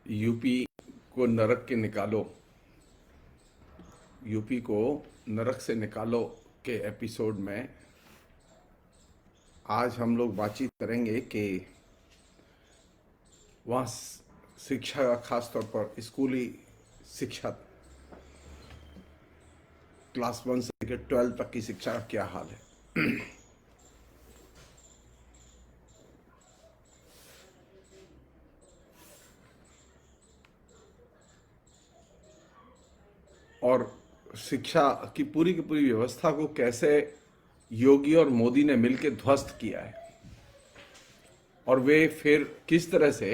UP को नरक के निकालो, यूपी को नरक से निकालो के एपिसोड में आज हम लोग बातचीत करेंगे कि वहाँ शिक्षा, खास तौर पर स्कूली शिक्षा, क्लास 1 से लेकर 12 तक की शिक्षा का क्या हाल है। और शिक्षा की पूरी व्यवस्था को कैसे योगी और मोदी ने मिलकर ध्वस्त किया है और वे फिर किस तरह से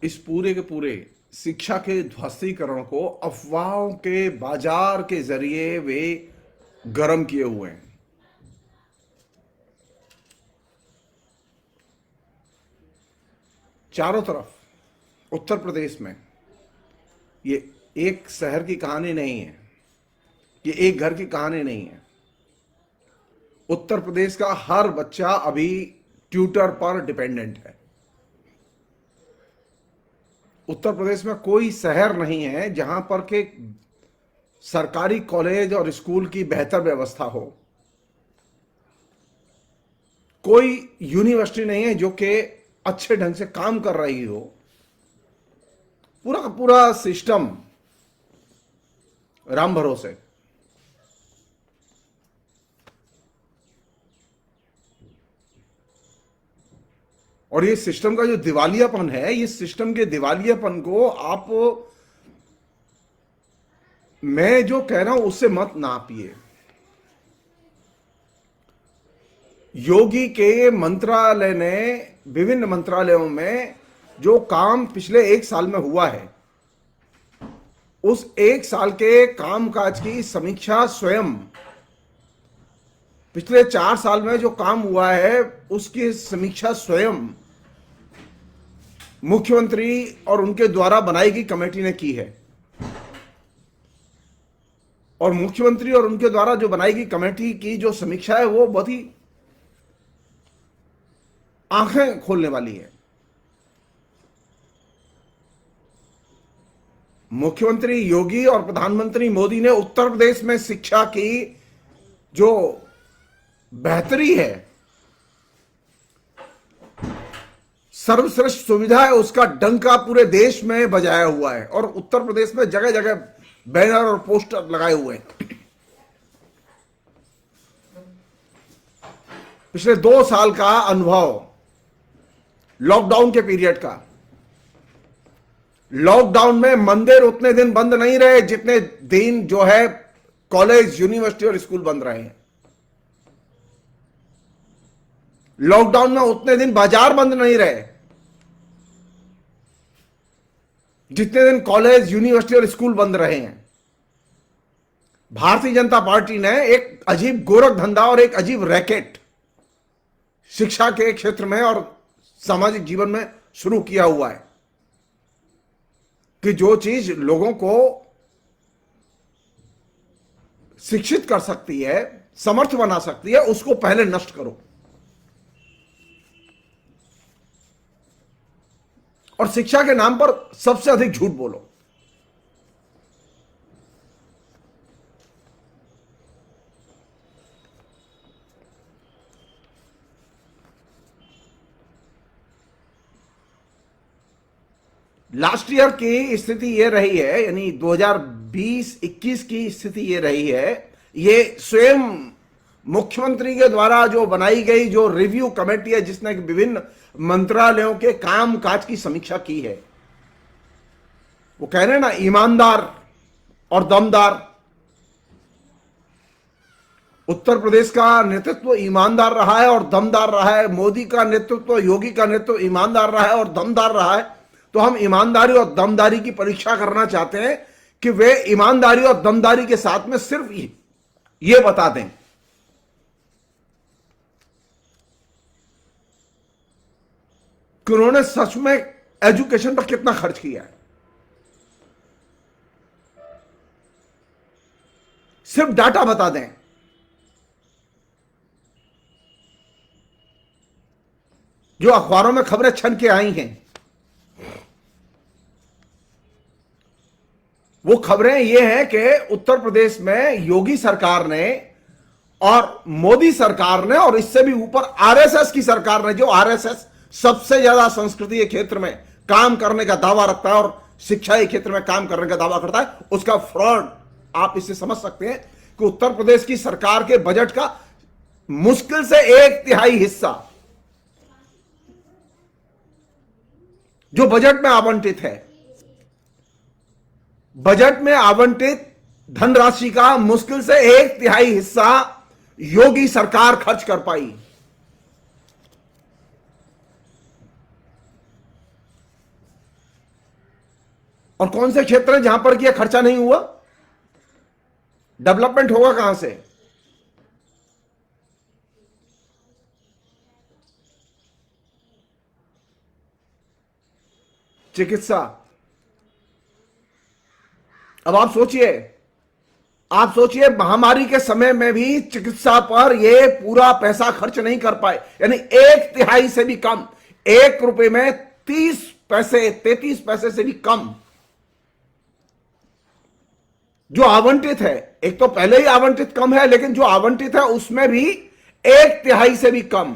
इस पूरे के पूरे शिक्षा के ध्वस्तीकरण को अफवाहों के बाजार के जरिए वे गर्म किए हुए हैं। चारों तरफ उत्तर प्रदेश में ये एक शहर की कहानी नहीं है, ये एक घर की कहानी नहीं है। उत्तर प्रदेश का हर बच्चा अभी ट्यूटर पर डिपेंडेंट है। उत्तर प्रदेश में कोई शहर नहीं है जहां पर के सरकारी कॉलेज और स्कूल की बेहतर व्यवस्था हो। कोई यूनिवर्सिटी नहीं है जो कि अच्छे ढंग से काम कर रही हो। पूरा का पूरा सिस्टम राम भरोसे। और ये सिस्टम का जो दिवालियापन है, इस सिस्टम के दिवालियापन को आप, मैं जो कह रहा हूं उससे मत नापिए। योगी के मंत्रालय ने विभिन्न मंत्रालयों में जो काम पिछले 1 साल में हुआ है, उस 1 साल के कामकाज की समीक्षा स्वयं पिछले 4 साल में जो काम हुआ है उसकी समीक्षा स्वयं मुख्यमंत्री और उनके द्वारा बनाई गई कमेटी ने की है। और मुख्यमंत्री और उनके द्वारा जो बनाई गई कमेटी की जो समीक्षा है वो बहुत ही आंखें खोलने वाली है। मुख्यमंत्री योगी और प्रधानमंत्री मोदी ने उत्तर प्रदेश में शिक्षा की जो बेहतरी है, सर्वश्रेष्ठ सुविधा है, उसका डंका पूरे देश में बजाया हुआ है। और उत्तर प्रदेश में जगह जगह बैनर और पोस्टर लगाए हुए हैं। पिछले 2 साल का अनुभव लॉकडाउन के पीरियड का, लॉकडाउन में मंदिर उतने दिन बंद नहीं रहे जितने दिन जो है कॉलेज, यूनिवर्सिटी और स्कूल बंद रहे हैं। लॉकडाउन में उतने दिन बाजार बंद नहीं रहे जितने दिन कॉलेज, यूनिवर्सिटी और स्कूल बंद रहे हैं। भारतीय जनता पार्टी ने एक अजीब गोरख धंधा और एक अजीब रैकेट शिक्षा के क्षेत्र में और सामाजिक जीवन में शुरू किया हुआ है कि जो चीज लोगों को शिक्षित कर सकती है, समर्थ बना सकती है, उसको पहले नष्ट करो। और शिक्षा के नाम पर सबसे अधिक झूठ बोलो। लास्ट ईयर की स्थिति ये रही है, यानी 2020-21 की स्थिति ये रही है, ये स्वयं मुख्यमंत्री के द्वारा जो बनाई गई जो रिव्यू कमेटी है जिसने विभिन्न मंत्रालयों के कामकाज की समीक्षा की है, वो कह रहे हैं ना, ईमानदार और दमदार। उत्तर प्रदेश का नेतृत्व ईमानदार रहा है और दमदार रहा है। मोदी का नेतृत्व, योगी का नेतृत्व ईमानदार रहा है और दमदार रहा है। तो हम ईमानदारी और दमदारी की परीक्षा करना चाहते हैं कि वे ईमानदारी और दमदारी के साथ में सिर्फ ये बता दें कि उन्होंने सच में एजुकेशन पर कितना खर्च किया है। सिर्फ डाटा बता दें। जो अखबारों में खबरें छन के आई हैं वो खबरें ये हैं कि उत्तर प्रदेश में योगी सरकार ने और मोदी सरकार ने और इससे भी ऊपर आरएसएस की सरकार ने, जो आरएसएस सबसे ज्यादा संस्कृति के क्षेत्र में काम करने का दावा रखता है और शिक्षा के क्षेत्र में काम करने का दावा करता है, उसका फ्रॉड आप इससे समझ सकते हैं कि उत्तर प्रदेश की सरकार के बजट का मुश्किल से 1/3 हिस्सा जो बजट में आवंटित है, बजट में आवंटित धनराशि का मुश्किल से 1/3 हिस्सा योगी सरकार खर्च कर पाई। और कौन से क्षेत्र हैं जहां पर यह खर्चा नहीं हुआ? डेवलपमेंट होगा कहां से? चिकित्सा। अब आप सोचिए महामारी के समय में भी चिकित्सा पर यह पूरा पैसा खर्च नहीं कर पाए, यानी 1/3 से भी कम, 1 रुपए में 30 पैसे 33 पैसे से भी कम जो आवंटित है। एक तो पहले ही आवंटित कम है, लेकिन जो आवंटित है उसमें भी 1/3 से भी कम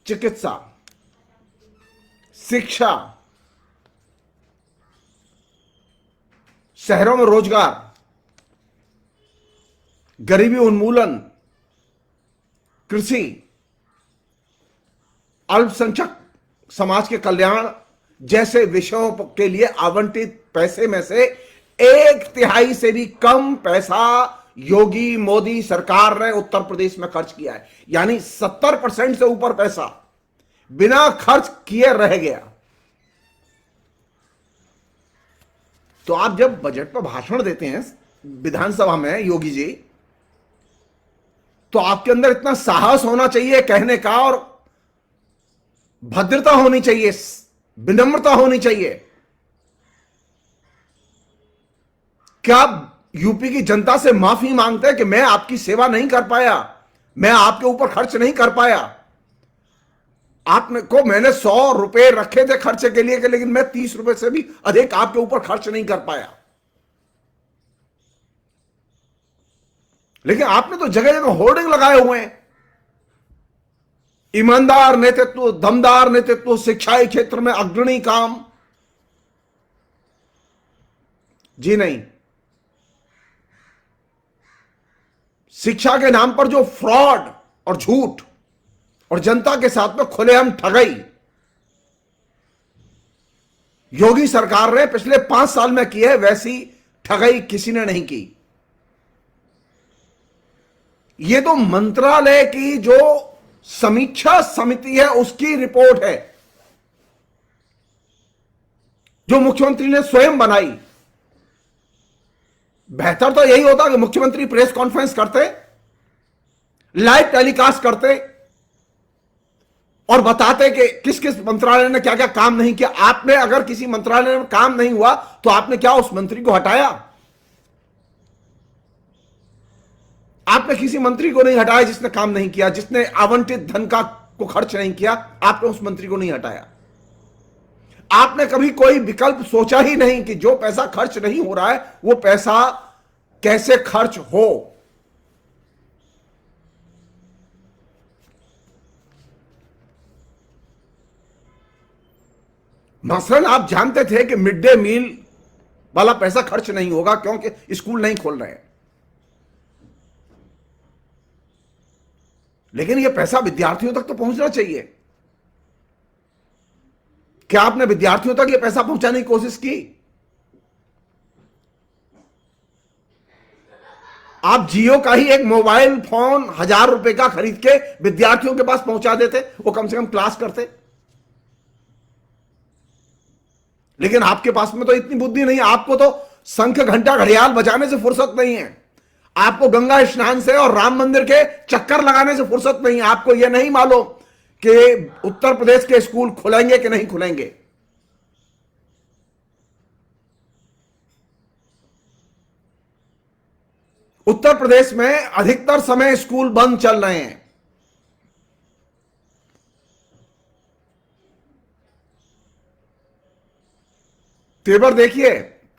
चिकित्सा, शिक्षा, शहरों में रोजगार, गरीबी उन्मूलन, कृषि, अल्पसंख्यक समाज के कल्याण जैसे विषयों के लिए आवंटित पैसे में से 1/3 से भी कम पैसा योगी मोदी सरकार ने उत्तर प्रदेश में खर्च किया है। यानी 70% से ऊपर पैसा बिना खर्च किए रह गया। तो आप जब बजट पर भाषण देते हैं विधानसभा में योगी जी, तो आपके अंदर इतना साहस होना चाहिए कहने का, और भद्रता होनी चाहिए, विनम्रता होनी चाहिए। क्या आप यूपी की जनता से माफी मांगते हैं कि मैं आपकी सेवा नहीं कर पाया, मैं आपके ऊपर खर्च नहीं कर पाया, आपने को मैंने 100 रुपए रखे थे खर्चे के लिए, लेकिन मैं 30 रुपए से भी अधिक आपके ऊपर खर्च नहीं कर पाया। लेकिन आपने तो जगह जगह होर्डिंग लगाए हुए हैं, ईमानदार नेतृत्व, दमदार नेतृत्व, शिक्षा के क्षेत्र में अग्रणी काम। जी नहीं, शिक्षा के नाम पर जो फ्रॉड और झूठ और जनता के साथ में खुलेआम ठगाई योगी सरकार ने पिछले 5 साल में की है, वैसी ठगाई किसी ने नहीं की। यह तो मंत्रालय की जो समीक्षा समिति है उसकी रिपोर्ट है, जो मुख्यमंत्री ने स्वयं बनाई। बेहतर तो यही होता कि मुख्यमंत्री प्रेस कॉन्फ्रेंस करते, लाइव टेलीकास्ट करते और बताते कि किस किस मंत्रालय ने क्या क्या काम नहीं किया। आपने अगर किसी मंत्रालय में काम नहीं हुआ तो आपने क्या उस मंत्री को हटाया? आपने किसी मंत्री को नहीं हटाया जिसने काम नहीं किया, जिसने आवंटित धन को खर्च नहीं किया, आपने उस मंत्री को नहीं हटाया। आपने कभी कोई विकल्प सोचा ही नहीं कि जो पैसा खर्च नहीं हो रहा है वो पैसा कैसे खर्च हो। मसलन आप जानते थे कि मिड डे मील वाला पैसा खर्च नहीं होगा क्योंकि स्कूल नहीं खोल रहे हैं, लेकिन यह पैसा विद्यार्थियों तक तो पहुंचना चाहिए। क्या आपने विद्यार्थियों तक यह पैसा पहुंचाने की कोशिश की? आप जियो का ही एक मोबाइल फोन 1000 रुपए का खरीद के विद्यार्थियों के पास पहुंचा देते, वो कम से कम क्लास करते। लेकिन आपके पास में तो इतनी बुद्धि नहीं, आपको तो शंख घंटा घड़ियाल बजाने से फुर्सत नहीं है, आपको गंगा स्नान से और राम मंदिर के चक्कर लगाने से फुर्सत नहीं है। आपको यह नहीं मालूम कि उत्तर प्रदेश के स्कूल खुलेंगे कि नहीं खुलेंगे। उत्तर प्रदेश में अधिकतर समय स्कूल बंद चल रहे हैं। तेवर देखिए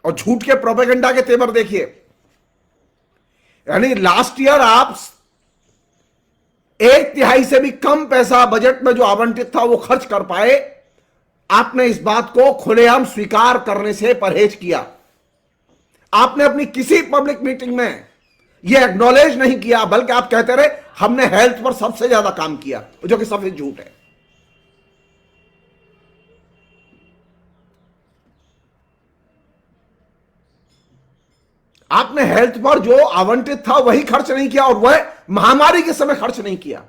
और झूठ के प्रोपेगेंडा के तेवर देखिए। यानी लास्ट ईयर आप 1/3 से भी कम पैसा बजट में जो आवंटित था वो खर्च कर पाए। आपने इस बात को खुलेआम स्वीकार करने से परहेज किया। आपने अपनी किसी पब्लिक मीटिंग में यह एक्नॉलेज नहीं किया, बल्कि आप कहते रहे हमने हेल्थ पर सबसे ज्यादा काम किया, जो कि सबसे झूठ है। आपने हेल्थ पर जो आवंटित था वही खर्च नहीं किया, और वह महामारी के समय खर्च नहीं किया।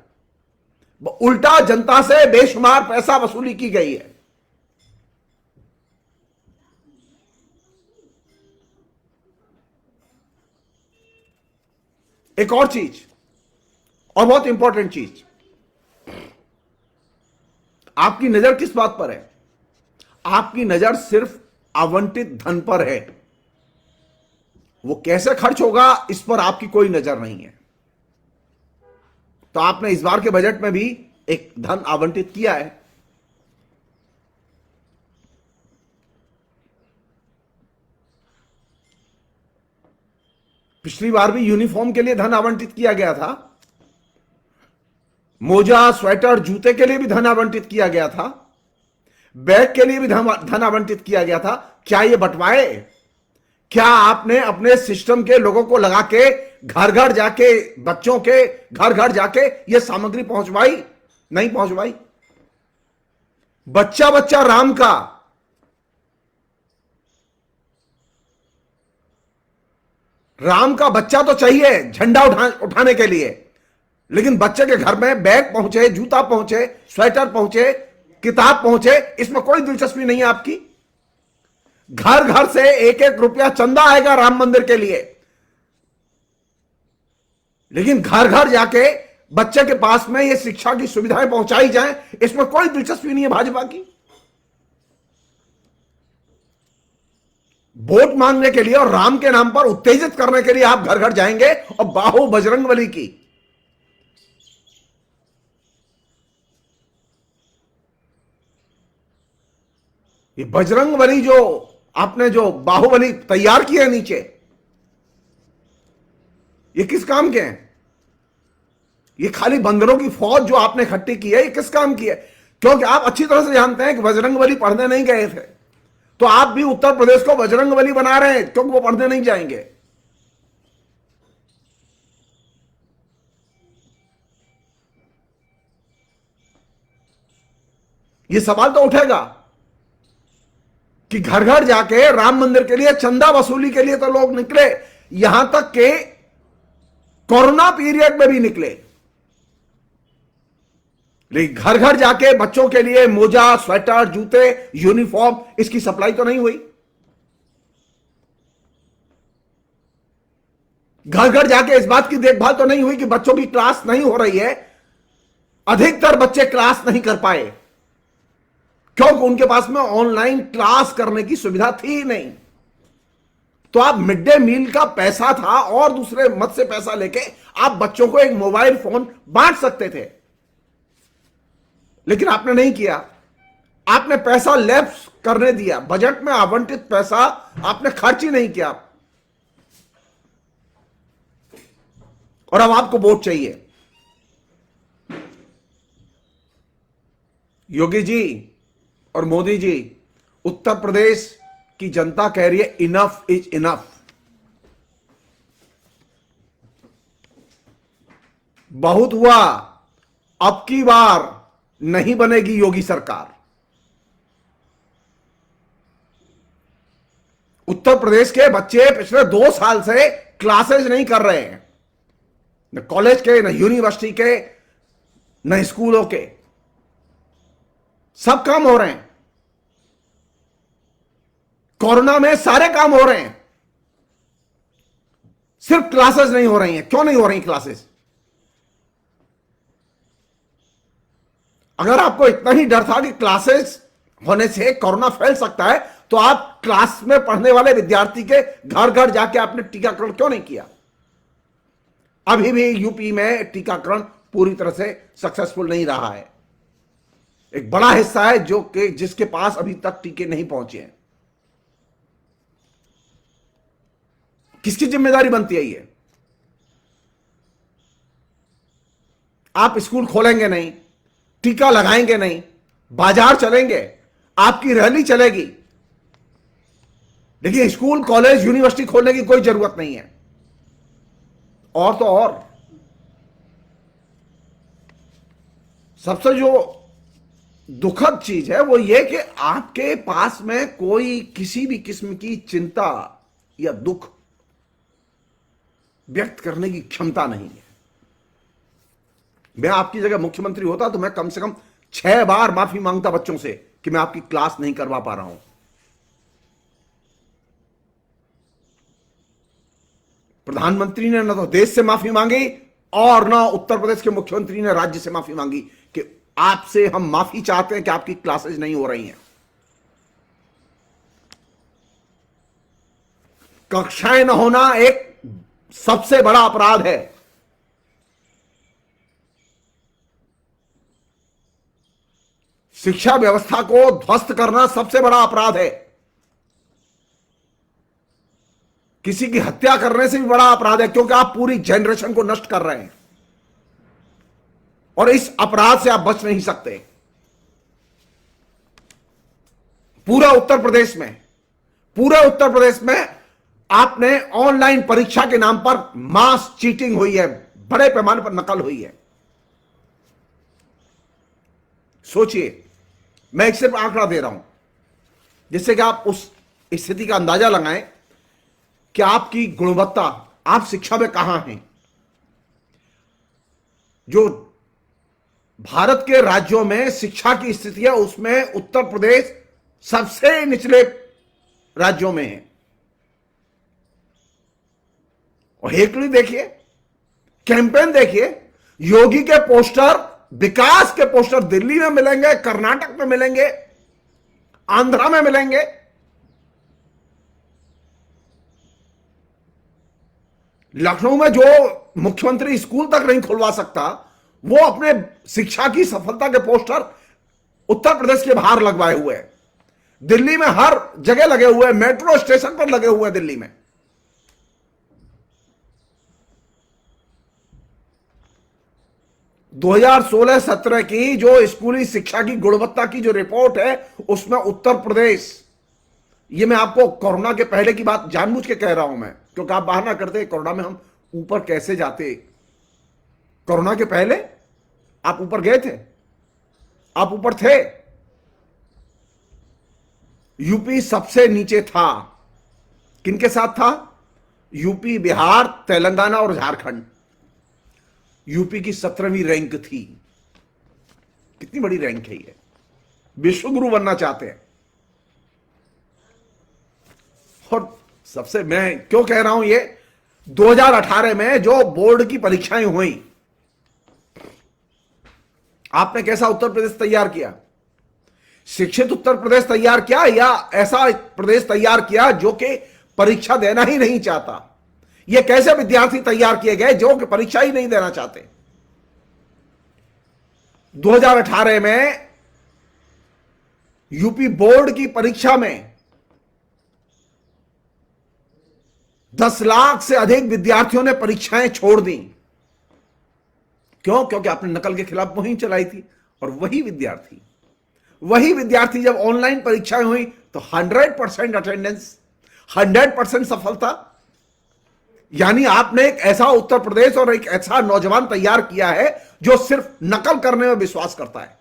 उल्टा जनता से बेशुमार पैसा वसूली की गई है। एक और चीज, और बहुत इंपॉर्टेंट चीज, आपकी नजर किस बात पर है? आपकी नजर सिर्फ आवंटित धन पर है। वो कैसे खर्च होगा इस पर आपकी कोई नजर नहीं है। तो आपने इस बार के बजट में भी एक धन आवंटित किया है। पिछली बार भी यूनिफॉर्म के लिए धन आवंटित किया गया था, मोजा, स्वेटर, जूते के लिए भी धन आवंटित किया गया था, बैग के लिए भी धन आवंटित किया गया था। क्या ये बंटवाए? क्या आपने अपने सिस्टम के लोगों को लगा के घर घर जाके, बच्चों के घर घर जाके ये सामग्री पहुंचवाई? नहीं पहुंचवाई। बच्चा बच्चा राम का, राम का बच्चा तो चाहिए झंडा उठाने के लिए, लेकिन बच्चे के घर में बैग पहुंचे, जूता पहुंचे, स्वेटर पहुंचे, किताब पहुंचे, इसमें कोई दिलचस्पी नहीं है आपकी। घर घर से 1-1 रुपया चंदा आएगा राम मंदिर के लिए, लेकिन घर घर जाके बच्चे के पास में ये शिक्षा की सुविधाएं पहुंचाई जाएं, इसमें कोई दिलचस्पी नहीं है भाजपा की। वोट मांगने के लिए और राम के नाम पर उत्तेजित करने के लिए आप घर घर जाएंगे, और बाहो बजरंगबली की। ये बजरंगबली जो आपने जो बाहुबली तैयार किए हैं नीचे, ये किस काम के हैं? ये खाली बंदरों की फौज जो आपने इकट्ठी की है, ये किस काम की है? क्योंकि आप अच्छी तरह से जानते हैं कि बजरंगबली पढ़ने नहीं गए थे, तो आप भी उत्तर प्रदेश को बजरंगबली बना रहे हैं, क्योंकि वो पढ़ने नहीं जाएंगे। ये सवाल तो उठेगा कि घर घर जाके राम मंदिर के लिए चंदा वसूली के लिए तो लोग निकले, यहां तक के कोरोना पीरियड में भी निकले, लेकिन घर घर जाके बच्चों के लिए मोजा, स्वेटर, जूते, यूनिफॉर्म, इसकी सप्लाई तो नहीं हुई। घर घर जाके इस बात की देखभाल तो नहीं हुई कि बच्चों की क्लास नहीं हो रही है। अधिकतर बच्चे क्लास नहीं कर पाए, क्योंकि उनके पास में ऑनलाइन क्लास करने की सुविधा थी नहीं। तो आप मिड डे मील का पैसा था और दूसरे मत से पैसा लेके आप बच्चों को एक मोबाइल फोन बांट सकते थे, लेकिन आपने नहीं किया। आपने पैसा लैप्स करने दिया, बजट में आवंटित पैसा आपने खर्च ही नहीं किया, और अब आपको वोट चाहिए। योगी जी और मोदी जी, उत्तर प्रदेश की जनता कह रही है इनफ इज इनफ। बहुत हुआ, अब की बार नहीं बनेगी योगी सरकार। उत्तर प्रदेश के बच्चे पिछले 2 साल से क्लासेज नहीं कर रहे हैं, न कॉलेज के, न यूनिवर्सिटी के, न स्कूलों के। सब काम हो रहे हैं, कोरोना में सारे काम हो रहे हैं, सिर्फ क्लासेस नहीं हो रही हैं। क्यों नहीं हो रही क्लासेस? अगर आपको इतना ही डर था कि क्लासेस होने से कोरोना फैल सकता है, तो आप क्लास में पढ़ने वाले विद्यार्थी के घर घर जाके आपने टीकाकरण क्यों नहीं किया? अभी भी यूपी में टीकाकरण पूरी तरह से सक्सेसफुल नहीं रहा है। एक बड़ा हिस्सा है जो कि जिसके पास अभी तक टीके नहीं पहुंचे हैं। किसकी जिम्मेदारी बनती है ये? आप स्कूल खोलेंगे नहीं, टीका लगाएंगे नहीं, बाजार चलेंगे, आपकी रैली चलेगी, लेकिन स्कूल, कॉलेज, यूनिवर्सिटी खोलने की कोई जरूरत नहीं है। और तो और सबसे जो दुखद चीज है वो ये कि आपके पास में कोई किसी भी किस्म की चिंता या दुख व्यक्त करने की क्षमता नहीं है। मैं आपकी जगह मुख्यमंत्री होता तो मैं कम से कम 6 बार माफी मांगता बच्चों से कि मैं आपकी क्लास नहीं करवा पा रहा हूं। प्रधानमंत्री ने न तो देश से माफी मांगी और न उत्तर प्रदेश के मुख्यमंत्री ने राज्य से माफी मांगी कि आपसे हम माफी चाहते हैं कि आपकी क्लासेस नहीं हो रही हैं। कक्षाएं न होना एक सबसे बड़ा अपराध है। शिक्षा व्यवस्था को ध्वस्त करना सबसे बड़ा अपराध है। किसी की हत्या करने से भी बड़ा अपराध है, क्योंकि आप पूरी जनरेशन को नष्ट कर रहे हैं और इस अपराध से आप बच नहीं सकते। पूरे उत्तर प्रदेश में आपने ऑनलाइन परीक्षा के नाम पर मास चीटिंग हुई है, बड़े पैमाने पर नकल हुई है। सोचिए, मैं एक सिर्फ आंकड़ा दे रहा हूं जिससे कि आप उस स्थिति का अंदाजा लगाएं कि आपकी गुणवत्ता, आप शिक्षा में कहां हैं। जो भारत के राज्यों में शिक्षा की स्थिति है उसमें उत्तर प्रदेश सबसे निचले राज्यों में है। और हेकड़ी देखिए, कैंपेन देखिए, योगी के पोस्टर, विकास के पोस्टर दिल्ली में मिलेंगे, कर्नाटक में मिलेंगे, आंध्रा में मिलेंगे। लखनऊ में जो मुख्यमंत्री स्कूल तक नहीं खुलवा सकता, वो अपने शिक्षा की सफलता के पोस्टर उत्तर प्रदेश के बाहर लगवाए हुए हैं। दिल्ली में हर जगह लगे हुए हैं, मेट्रो स्टेशन पर लगे हुए हैं दिल्ली में। दो 2016-17 की जो स्कूली शिक्षा की गुणवत्ता की जो रिपोर्ट है उसमें उत्तर प्रदेश, ये मैं आपको कोरोना के पहले की बात जानबूझ के कह रहा हूं मैं, क्योंकि आप बहाना करते कोरोना में हम ऊपर कैसे जाते। कोरोना के पहले आप ऊपर गए थे, आप ऊपर थे। यूपी सबसे नीचे था। किनके साथ था? यूपी, बिहार, तेलंगाना और झारखंड। यूपी की 17वीं रैंक थी। कितनी बड़ी रैंक है ये। विश्वगुरु बनना चाहते हैं। और सबसे, मैं क्यों कह रहा हूं ये, 2018 में जो बोर्ड की परीक्षाएं हुई, आपने कैसा उत्तर प्रदेश तैयार किया? शिक्षित उत्तर प्रदेश तैयार किया या ऐसा प्रदेश तैयार किया जो कि परीक्षा देना ही नहीं चाहता? ये कैसे विद्यार्थी तैयार किए गए जो कि परीक्षा ही नहीं देना चाहते? 2018 में यूपी बोर्ड की परीक्षा में 10 लाख से अधिक विद्यार्थियों ने परीक्षाएं छोड़ दी। क्यों? क्योंकि आपने नकल के खिलाफ मुहिम चलाई थी। और वही विद्यार्थी जब ऑनलाइन परीक्षाएं हुई तो 100% अटेंडेंस, 100% सफलता। यानी आपने एक ऐसा उत्तर प्रदेश और एक ऐसा नौजवान तैयार किया है जो सिर्फ नकल करने में विश्वास करता है।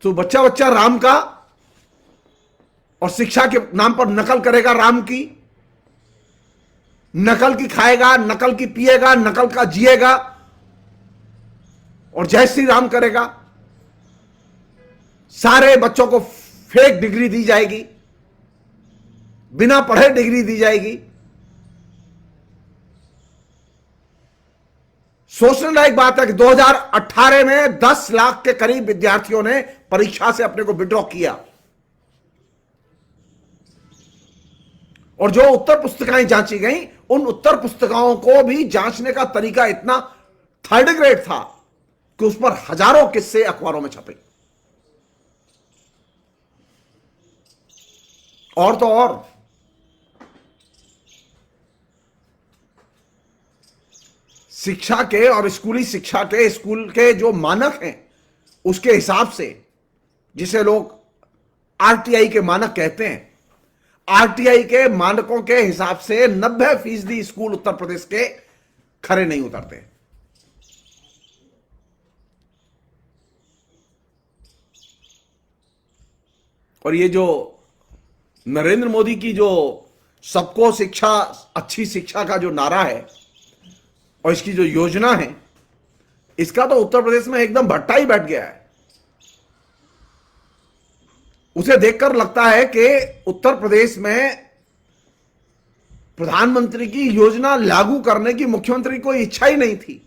तो बच्चा राम का और शिक्षा के नाम पर नकल करेगा, राम की नकल की खाएगा, नकल की पिएगा, नकल का जिएगा और जय श्री राम करेगा। सारे बच्चों को फेक डिग्री दी जाएगी, बिना पढ़े डिग्री दी जाएगी। सोचने लायक बात है कि 2018 में 10 लाख के करीब विद्यार्थियों ने परीक्षा से अपने को विड्रॉ किया। और जो उत्तर पुस्तिकाएं जांची गई, उन उत्तर पुस्तिकाओं को भी जांचने का तरीका इतना थर्ड ग्रेड था कि उस पर हजारों किस्से अखबारों में छपे। और तो और शिक्षा के और स्कूली शिक्षा के स्कूल के जो मानक हैं उसके हिसाब से, जिसे लोग आरटीआई के मानक कहते हैं, आरटीआई के मानकों के हिसाब से 90% स्कूल उत्तर प्रदेश के खरे नहीं उतरते। और ये जो नरेंद्र मोदी की जो सबको शिक्षा, अच्छी शिक्षा का जो नारा है और इसकी जो योजना है, इसका तो उत्तर प्रदेश में एकदम भट्टा ही बैठ गया है। उसे देखकर लगता है कि उत्तर प्रदेश में प्रधानमंत्री की योजना लागू करने की मुख्यमंत्री को इच्छा ही नहीं थी।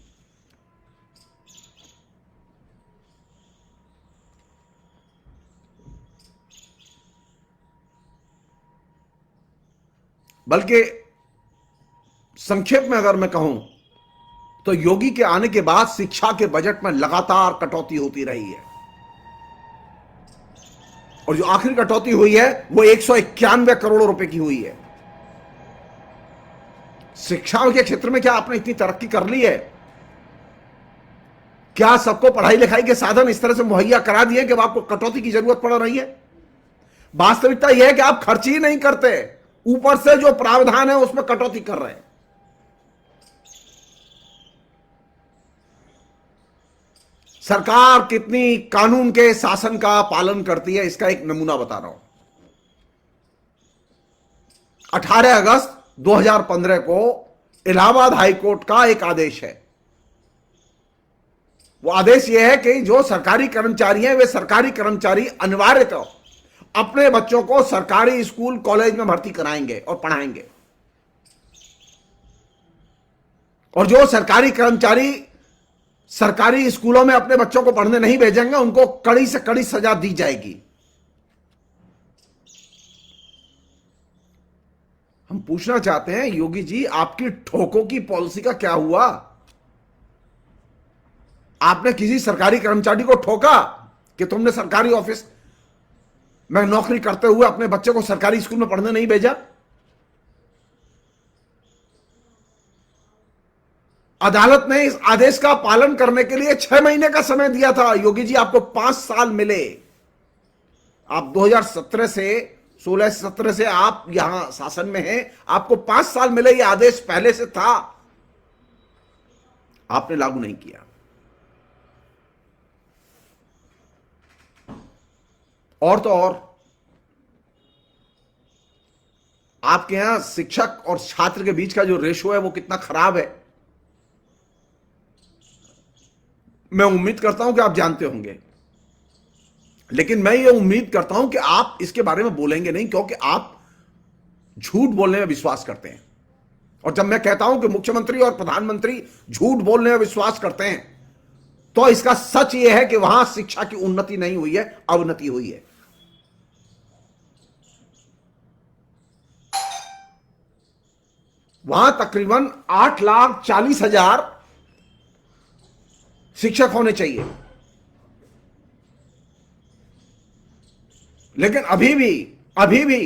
बल्कि संक्षेप में अगर मैं कहूं तो योगी के आने के बाद शिक्षा के बजट में लगातार कटौती होती रही है, और जो आखिरी कटौती हुई है वो 191 करोड़ रुपए की हुई है। शिक्षा के क्षेत्र में क्या आपने इतनी तरक्की कर ली है? क्या सबको पढ़ाई लिखाई के साधन इस तरह से मुहैया करा दिए कि आपको कटौती की जरूरत पड़ रही है? वास्तविकता यह है कि आप खर्च ही नहीं करते, ऊपर से जो प्रावधान है उसमें कटौती कर रहे हैं। सरकार कितनी कानून के शासन का पालन करती है, इसका एक नमूना बता रहा हूं। 18 अगस्त 2015 को इलाहाबाद हाईकोर्ट का एक आदेश है। वो आदेश यह है कि जो सरकारी कर्मचारी हैं वे सरकारी कर्मचारी अनिवार्यतः अपने बच्चों को सरकारी स्कूल कॉलेज में भर्ती कराएंगे और पढ़ाएंगे, और जो सरकारी कर्मचारी सरकारी स्कूलों में अपने बच्चों को पढ़ने नहीं भेजेंगे उनको कड़ी से कड़ी सजा दी जाएगी। हम पूछना चाहते हैं, योगी जी आपकी ठोकों की पॉलिसी का क्या हुआ? आपने किसी सरकारी कर्मचारी को ठोका कि तुमने सरकारी ऑफिस में नौकरी करते हुए अपने बच्चे को सरकारी स्कूल में पढ़ने नहीं भेजा? अदालत ने इस आदेश का पालन करने के लिए 6 महीने का समय दिया था। योगी जी आपको 5 साल मिले। आप 2017 से 16-17 से आप यहां शासन में हैं, आपको 5 साल मिले। यह आदेश पहले से था, आपने लागू नहीं किया। और तो और आपके यहां शिक्षक और छात्र के बीच का जो रेशो है वो कितना खराब है, मैं उम्मीद करता हूं कि आप जानते होंगे। लेकिन मैं ये उम्मीद करता हूं कि आप इसके बारे में बोलेंगे नहीं, क्योंकि आप झूठ बोलने में विश्वास करते हैं। और जब मैं कहता हूं कि मुख्यमंत्री और प्रधानमंत्री झूठ बोलने में विश्वास करते हैं, तो इसका सच यह है कि वहां शिक्षा की उन्नति नहीं हुई है, अवनति हुई है। वहां तकरीबन 8,40,000 शिक्षक होने चाहिए, लेकिन अभी भी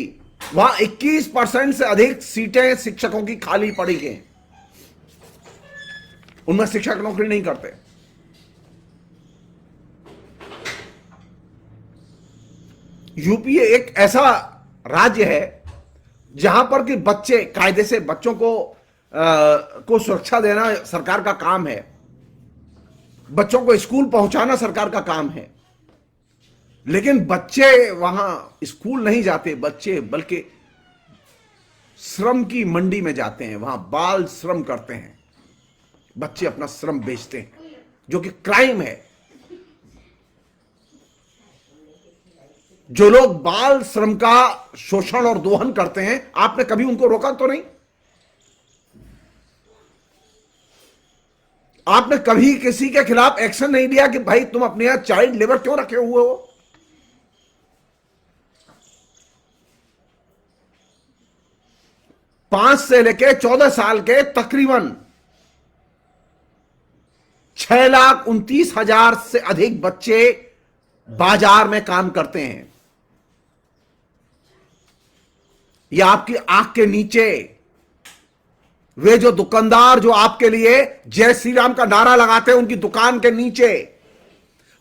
वहां 21% से अधिक सीटें शिक्षकों की खाली पड़ी हैं। उनमें शिक्षक नौकरी नहीं करते। यूपी एक ऐसा राज्य है जहां पर कि बच्चे कायदे से बच्चों को सुरक्षा देना सरकार का काम है, बच्चों को स्कूल पहुंचाना सरकार का काम है। लेकिन बच्चे वहां स्कूल नहीं जाते, बच्चे बल्कि श्रम की मंडी में जाते हैं, वहां बाल श्रम करते हैं। बच्चे अपना श्रम बेचते हैं, जो कि क्राइम है। जो लोग बाल श्रम का शोषण और दोहन करते हैं, आपने कभी उनको रोका तो नहीं? आपने कभी किसी के खिलाफ एक्शन नहीं लिया कि भाई तुम अपने यहां चाइल्ड लेबर क्यों रखे हुए हो? पांच से लेकर 14 साल के तकरीबन 6,29,000 से अधिक बच्चे बाजार में काम करते हैं। यह आपकी आंख के नीचे वे जो दुकानदार जो आपके लिए जय श्री राम का नारा लगाते हैं उनकी दुकान के नीचे,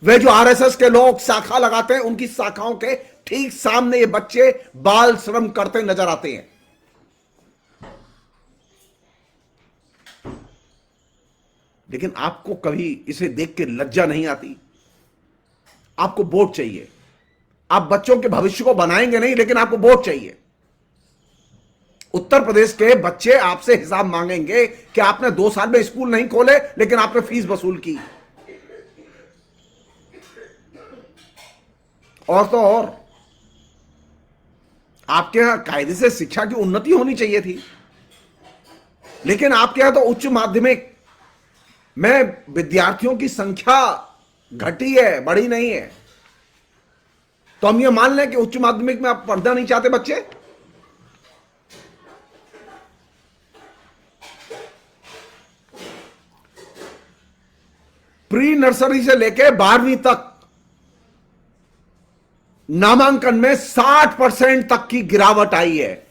वे जो आरएसएस के लोग शाखा लगाते हैं उनकी शाखाओं के ठीक सामने ये बच्चे बाल श्रम करते नजर आते हैं। लेकिन आपको कभी इसे देख के लज्जा नहीं आती? आपको वोट चाहिए, आप बच्चों के भविष्य को बनाएंगे नहीं, लेकिन आपको वोट चाहिए। उत्तर प्रदेश के बच्चे आपसे हिसाब मांगेंगे कि आपने 2 साल में स्कूल नहीं खोले लेकिन आपने फीस वसूल की। और तो और आपके यहां कायदे से शिक्षा की उन्नति होनी चाहिए थी, लेकिन आपके यहां तो उच्च माध्यमिक में विद्यार्थियों की संख्या घटी है, बढ़ी नहीं है। तो हम ये मान लें कि उच्च माध्यमिक में आप पढ़ना नहीं चाहते बच्चे? प्री नर्सरी से लेकर 12वीं तक नामांकन में 60% तक की गिरावट आई है।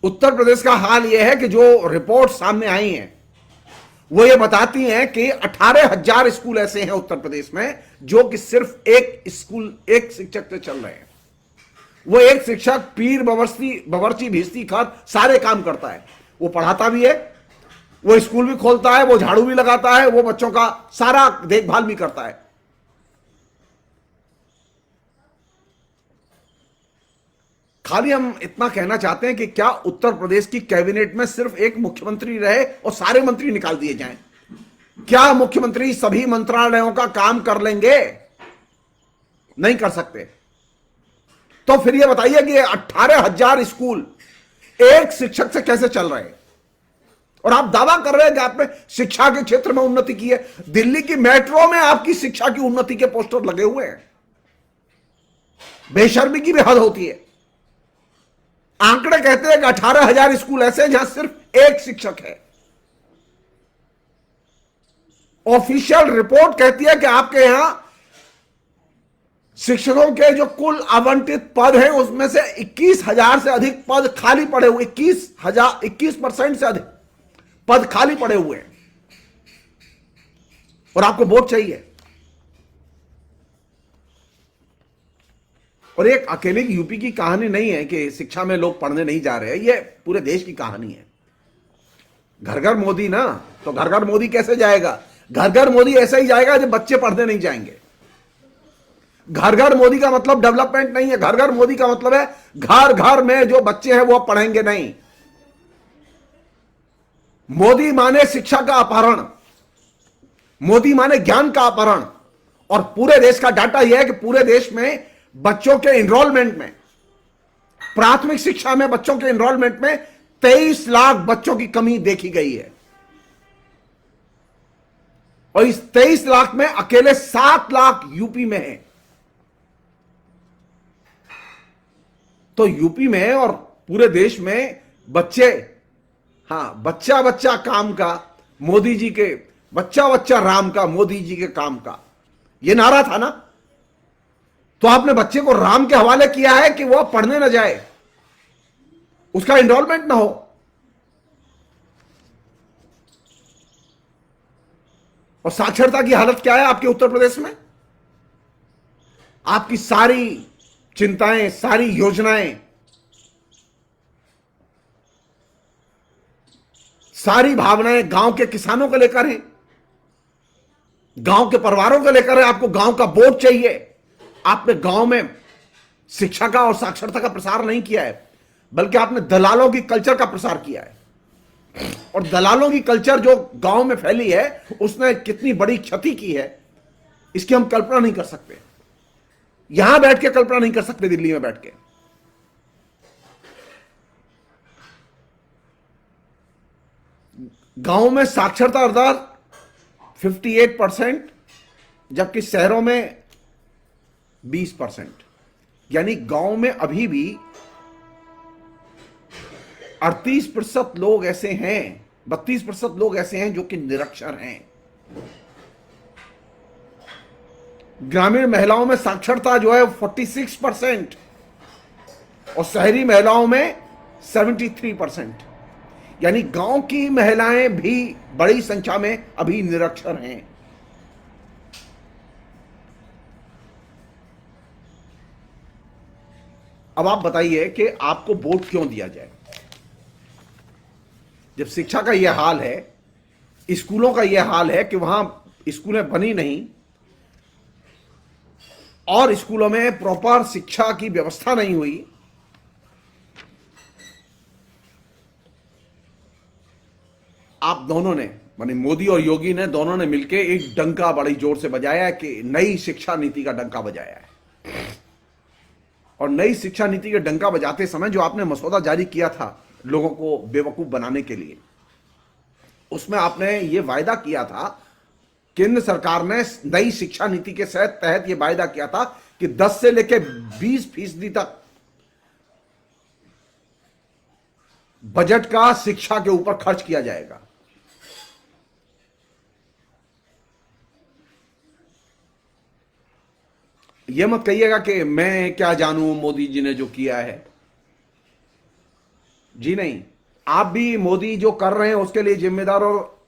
उत्तर प्रदेश का हाल यह है कि जो रिपोर्ट सामने आई हैं वो ये बताती हैं कि 18,000 स्कूल ऐसे हैं उत्तर प्रदेश में जो कि सिर्फ एक स्कूल, एक शिक्षक से चल रहे हैं। वो एक शिक्षक पीर बवर्ची भिस्ती खत सारे काम करता है, वो पढ़ाता भी है, वो स्कूल भी खोलता है, वो झाड़ू भी लगाता है, वो बच्चों का सारा देखभाल भी करता है। खाली हम इतना कहना चाहते हैं कि क्या उत्तर प्रदेश की कैबिनेट में सिर्फ एक मुख्यमंत्री रहे और सारे मंत्री निकाल दिए जाएं? क्या मुख्यमंत्री सभी मंत्रालयों का काम कर लेंगे? नहीं कर सकते। तो फिर यह बताइए कि 18,000 स्कूल एक शिक्षक से कैसे चल रहे हैं? और आप दावा कर रहे हैं कि आपने शिक्षा के क्षेत्र में उन्नति की है। दिल्ली की मेट्रो में आपकी शिक्षा की उन्नति के पोस्टर लगे हुए हैं। बेशर्मी की भी हद होती है। आंकड़े कहते हैं कि 18,000 स्कूल ऐसे हैं जहां सिर्फ एक शिक्षक है। ऑफिशियल रिपोर्ट कहती है कि आपके यहां शिक्षकों के जो कुल आवंटित पद हैं उसमें से 21,000 से अधिक पद खाली पड़े हुए, 21% से अधिक पद खाली पड़े हुए हैं, और आपको वोट चाहिए। और एक अकेले की यूपी की कहानी नहीं है कि शिक्षा में लोग पढ़ने नहीं जा रहे हैं, ये पूरे देश की कहानी है। घर घर मोदी ना, तो घर घर मोदी कैसे जाएगा? घर घर मोदी ऐसे ही जाएगा जब बच्चे पढ़ने नहीं जाएंगे। घर घर मोदी का मतलब डेवलपमेंट नहीं है। घर घर मोदी का मतलब है घर घर में जो बच्चे हैं वो पढ़ेंगे नहीं। मोदी माने शिक्षा का अपहरण, मोदी माने ज्ञान का अपहरण। और पूरे देश का डाटा यह है कि पूरे देश में बच्चों के एनरोलमेंट में, प्राथमिक शिक्षा में बच्चों के एनरोलमेंट में 23 लाख बच्चों की कमी देखी गई है। और इस 23 लाख में अकेले 7 लाख यूपी में है। तो यूपी में और पूरे देश में बच्चे, हां, बच्चा बच्चा काम का मोदी जी के, बच्चा बच्चा राम का मोदी जी के काम का, यह नारा था ना। तो आपने बच्चे को राम के हवाले किया है कि वह पढ़ने न जाए, उसका एनरोलमेंट ना हो। और साक्षरता की हालत क्या है आपके उत्तर प्रदेश में? आपकी सारी चिंताएं, सारी योजनाएं, सारी भावनाएं गांव के किसानों को लेकर हैं, गांव के परिवारों को लेकर है। आपको गांव का वोट चाहिए। आपने गांव में शिक्षा का और साक्षरता का प्रसार नहीं किया है, बल्कि आपने दलालों की कल्चर का प्रसार किया है। और दलालों की कल्चर जो गांव में फैली है उसने कितनी बड़ी क्षति की है इसकी हम कल्पना नहीं कर सकते। यहां बैठ के कल्पना नहीं कर सकते, दिल्ली में बैठ के। गांव में साक्षरता दर 58%, जबकि शहरों में 20%। यानी गांव में अभी भी 38% लोग ऐसे हैं, 32% लोग ऐसे हैं जो कि निरक्षर हैं। ग्रामीण महिलाओं में साक्षरता जो है 46%। और शहरी महिलाओं में 73%। यानी गांव की महिलाएं भी बड़ी संख्या में अभी निरक्षर हैं। अब आप बताइए कि आपको वोट क्यों दिया जाए जब शिक्षा का यह हाल है, स्कूलों का यह हाल है कि वहां स्कूलें बनी नहीं और स्कूलों में प्रॉपर शिक्षा की व्यवस्था नहीं हुई। आप दोनों ने, माने मोदी और योगी ने, दोनों ने मिलकर एक डंका बड़ी जोर से बजाया है कि नई शिक्षा नीति का डंका बजाया है। और नई शिक्षा नीति के डंका बजाते समय जो आपने मसौदा जारी किया था लोगों को बेवकूफ बनाने के लिए, उसमें आपने ये वायदा किया था, केंद्र सरकार ने नई शिक्षा नीति के तहत ये वायदा किया था कि 10 से लेकर 20% तक बजट का शिक्षा के ऊपर खर्च किया जाएगा। यह मत कहिएगा कि मैं क्या जानूं मोदी जी ने जो किया है। जी नहीं, आप भी मोदी जो कर रहे हैं उसके लिए जिम्मेदार, और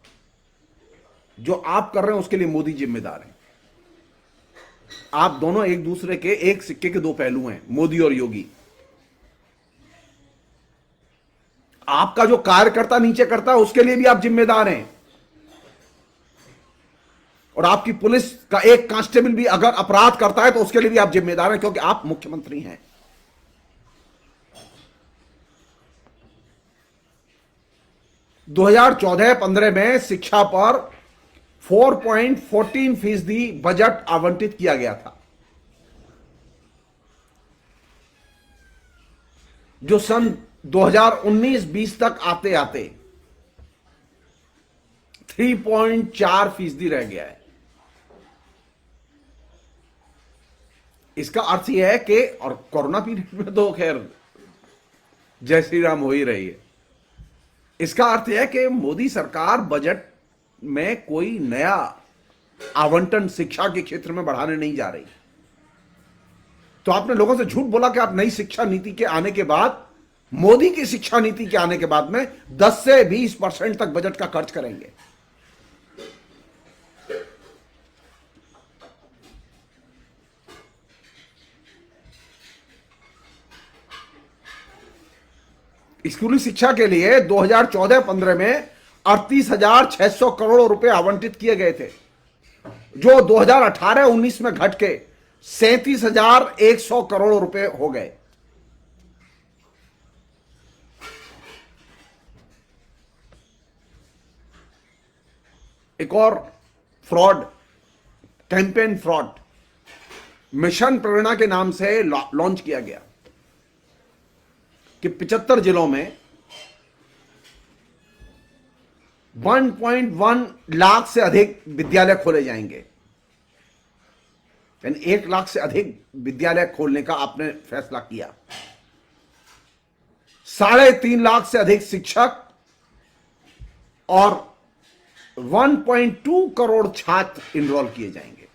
जो आप कर रहे हैं उसके लिए मोदी जिम्मेदार हैं। आप दोनों एक दूसरे के एक सिक्के के दो पहलू हैं, मोदी और योगी। आपका जो कार्यकर्ता नीचे करता है उसके लिए भी आप जिम्मेदार हैं, और आपकी पुलिस का एक कांस्टेबल भी अगर अपराध करता है तो उसके लिए भी आप जिम्मेदार हैं, क्योंकि आप मुख्यमंत्री हैं। दो 2014-15 में शिक्षा पर 4.14% बजट आवंटित किया गया था, जो सन 2019-20 तक आते आते 3.4% रह गया है। इसका अर्थ यह है कि, और कोरोना पीरियड में तो खैर जय श्री राम हो ही रही है, इसका अर्थ यह है कि मोदी सरकार बजट में कोई नया आवंटन शिक्षा के क्षेत्र में बढ़ाने नहीं जा रही। तो आपने लोगों से झूठ बोला कि आप नई शिक्षा नीति के आने के बाद, मोदी की शिक्षा नीति के आने के बाद में 10 से 20% तक बजट का खर्च करेंगे। स्कूली शिक्षा के लिए 2014-15 में 38,600 करोड़ रुपए आवंटित किए गए थे, जो 2018-19 में घट के 37,100 करोड़ रुपए हो गए। एक और फ्रॉड, कैंपेन फ्रॉड, मिशन प्रेरणा के नाम से लॉन्च किया गया कि 75 जिलों में 1.1 लाख से अधिक विद्यालय खोले जाएंगे। यानी 1 लाख से अधिक विद्यालय खोलने का आपने फैसला किया। 3.5 लाख से अधिक शिक्षक और 1.2 करोड़ छात्र इनरोल किए जाएंगे।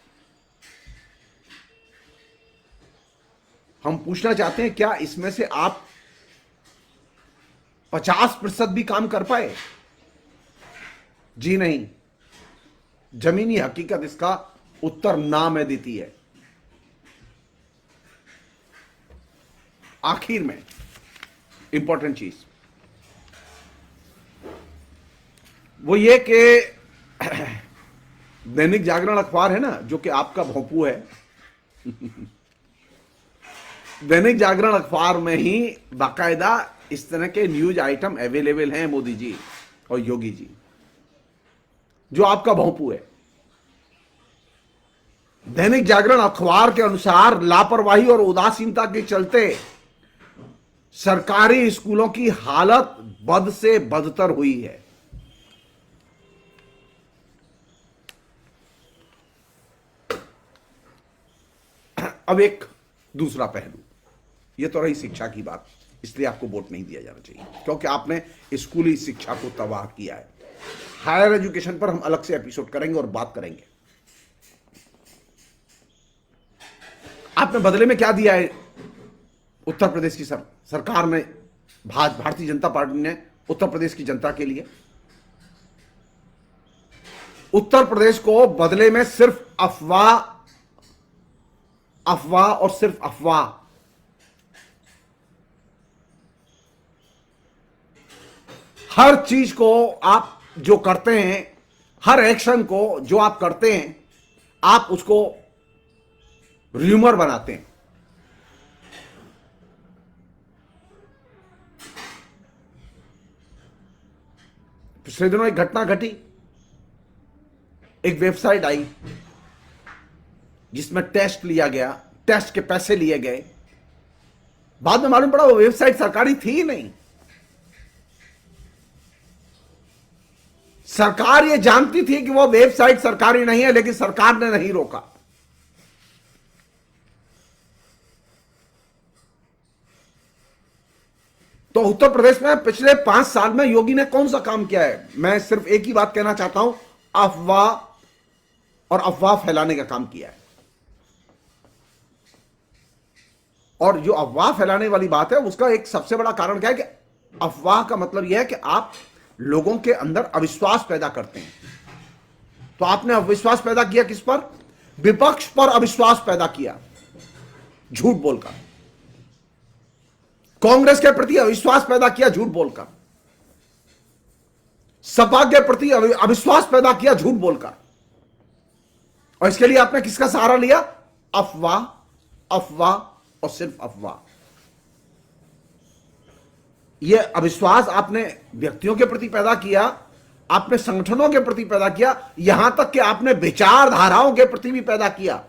हम पूछना चाहते हैं, क्या इसमें से आप 50% भी काम कर पाए? जी नहीं। जमीनी हकीकत इसका उत्तर ना में देती है। आखिर में इंपॉर्टेंट चीज वो ये कि दैनिक जागरण अखबार है ना, जो कि आपका भोंपू है, दैनिक जागरण अखबार में ही बाकायदा इस तरह के न्यूज आइटम अवेलेबल हैं मोदी जी और योगी जी, जो आपका भोंपू है। दैनिक जागरण अखबार के अनुसार लापरवाही और उदासीनता के चलते सरकारी स्कूलों की हालत बद से बदतर हुई है। अब एक दूसरा पहलू, यह तो रही शिक्षा की बात, इसलिए आपको वोट नहीं दिया जाना चाहिए क्योंकि आपने स्कूली शिक्षा को तबाह किया है। हायर एजुकेशन पर हम अलग से एपिसोड करेंगे और बात करेंगे। आपने बदले में क्या दिया है उत्तर प्रदेश की सरकार ने, भारतीय जनता पार्टी ने उत्तर प्रदेश की जनता के लिए, उत्तर प्रदेश को बदले में सिर्फ अफवाह, अफवाह और सिर्फ अफवाह, हर चीज को आप जो करते हैं, हर एक्शन को जो आप करते हैं, आप उसको र्यूमर बनाते हैं। पिछले दिनों एक घटना घटी, एक वेबसाइट आई जिसमें टेस्ट लिया गया, टेस्ट के पैसे लिए गए, बाद में मालूम पड़ा वो वेबसाइट सरकारी थी ही नहीं। सरकार ये जानती थी कि वो वेबसाइट सरकारी नहीं है, लेकिन सरकार ने नहीं रोका। तो उत्तर प्रदेश में पिछले 5 साल में योगी ने कौन सा काम किया है? मैं सिर्फ एक ही बात कहना चाहता हूं, अफवाह और अफवाह फैलाने का काम किया है। और जो अफवाह फैलाने वाली बात है, उसका एक सबसे बड़ा कारण क्या है कि अफवाह का मतलब यह है कि आप लोगों के अंदर अविश्वास पैदा करते हैं। तो आपने अविश्वास पैदा किया किस पर? विपक्ष पर अविश्वास पैदा किया, झूठ बोलकर। कांग्रेस के प्रति अविश्वास पैदा किया, झूठ बोलकर। सपा के प्रति अविश्वास पैदा किया, झूठ बोलकर। और इसके लिए आपने किसका सहारा लिया? अफवाह, अफवाह और सिर्फ अफवाह। यह अविश्वास आपने व्यक्तियों के प्रति पैदा किया, आपने संगठनों के प्रति पैदा किया, यहां तक कि आपने विचारधाराओं के प्रति भी पैदा किया।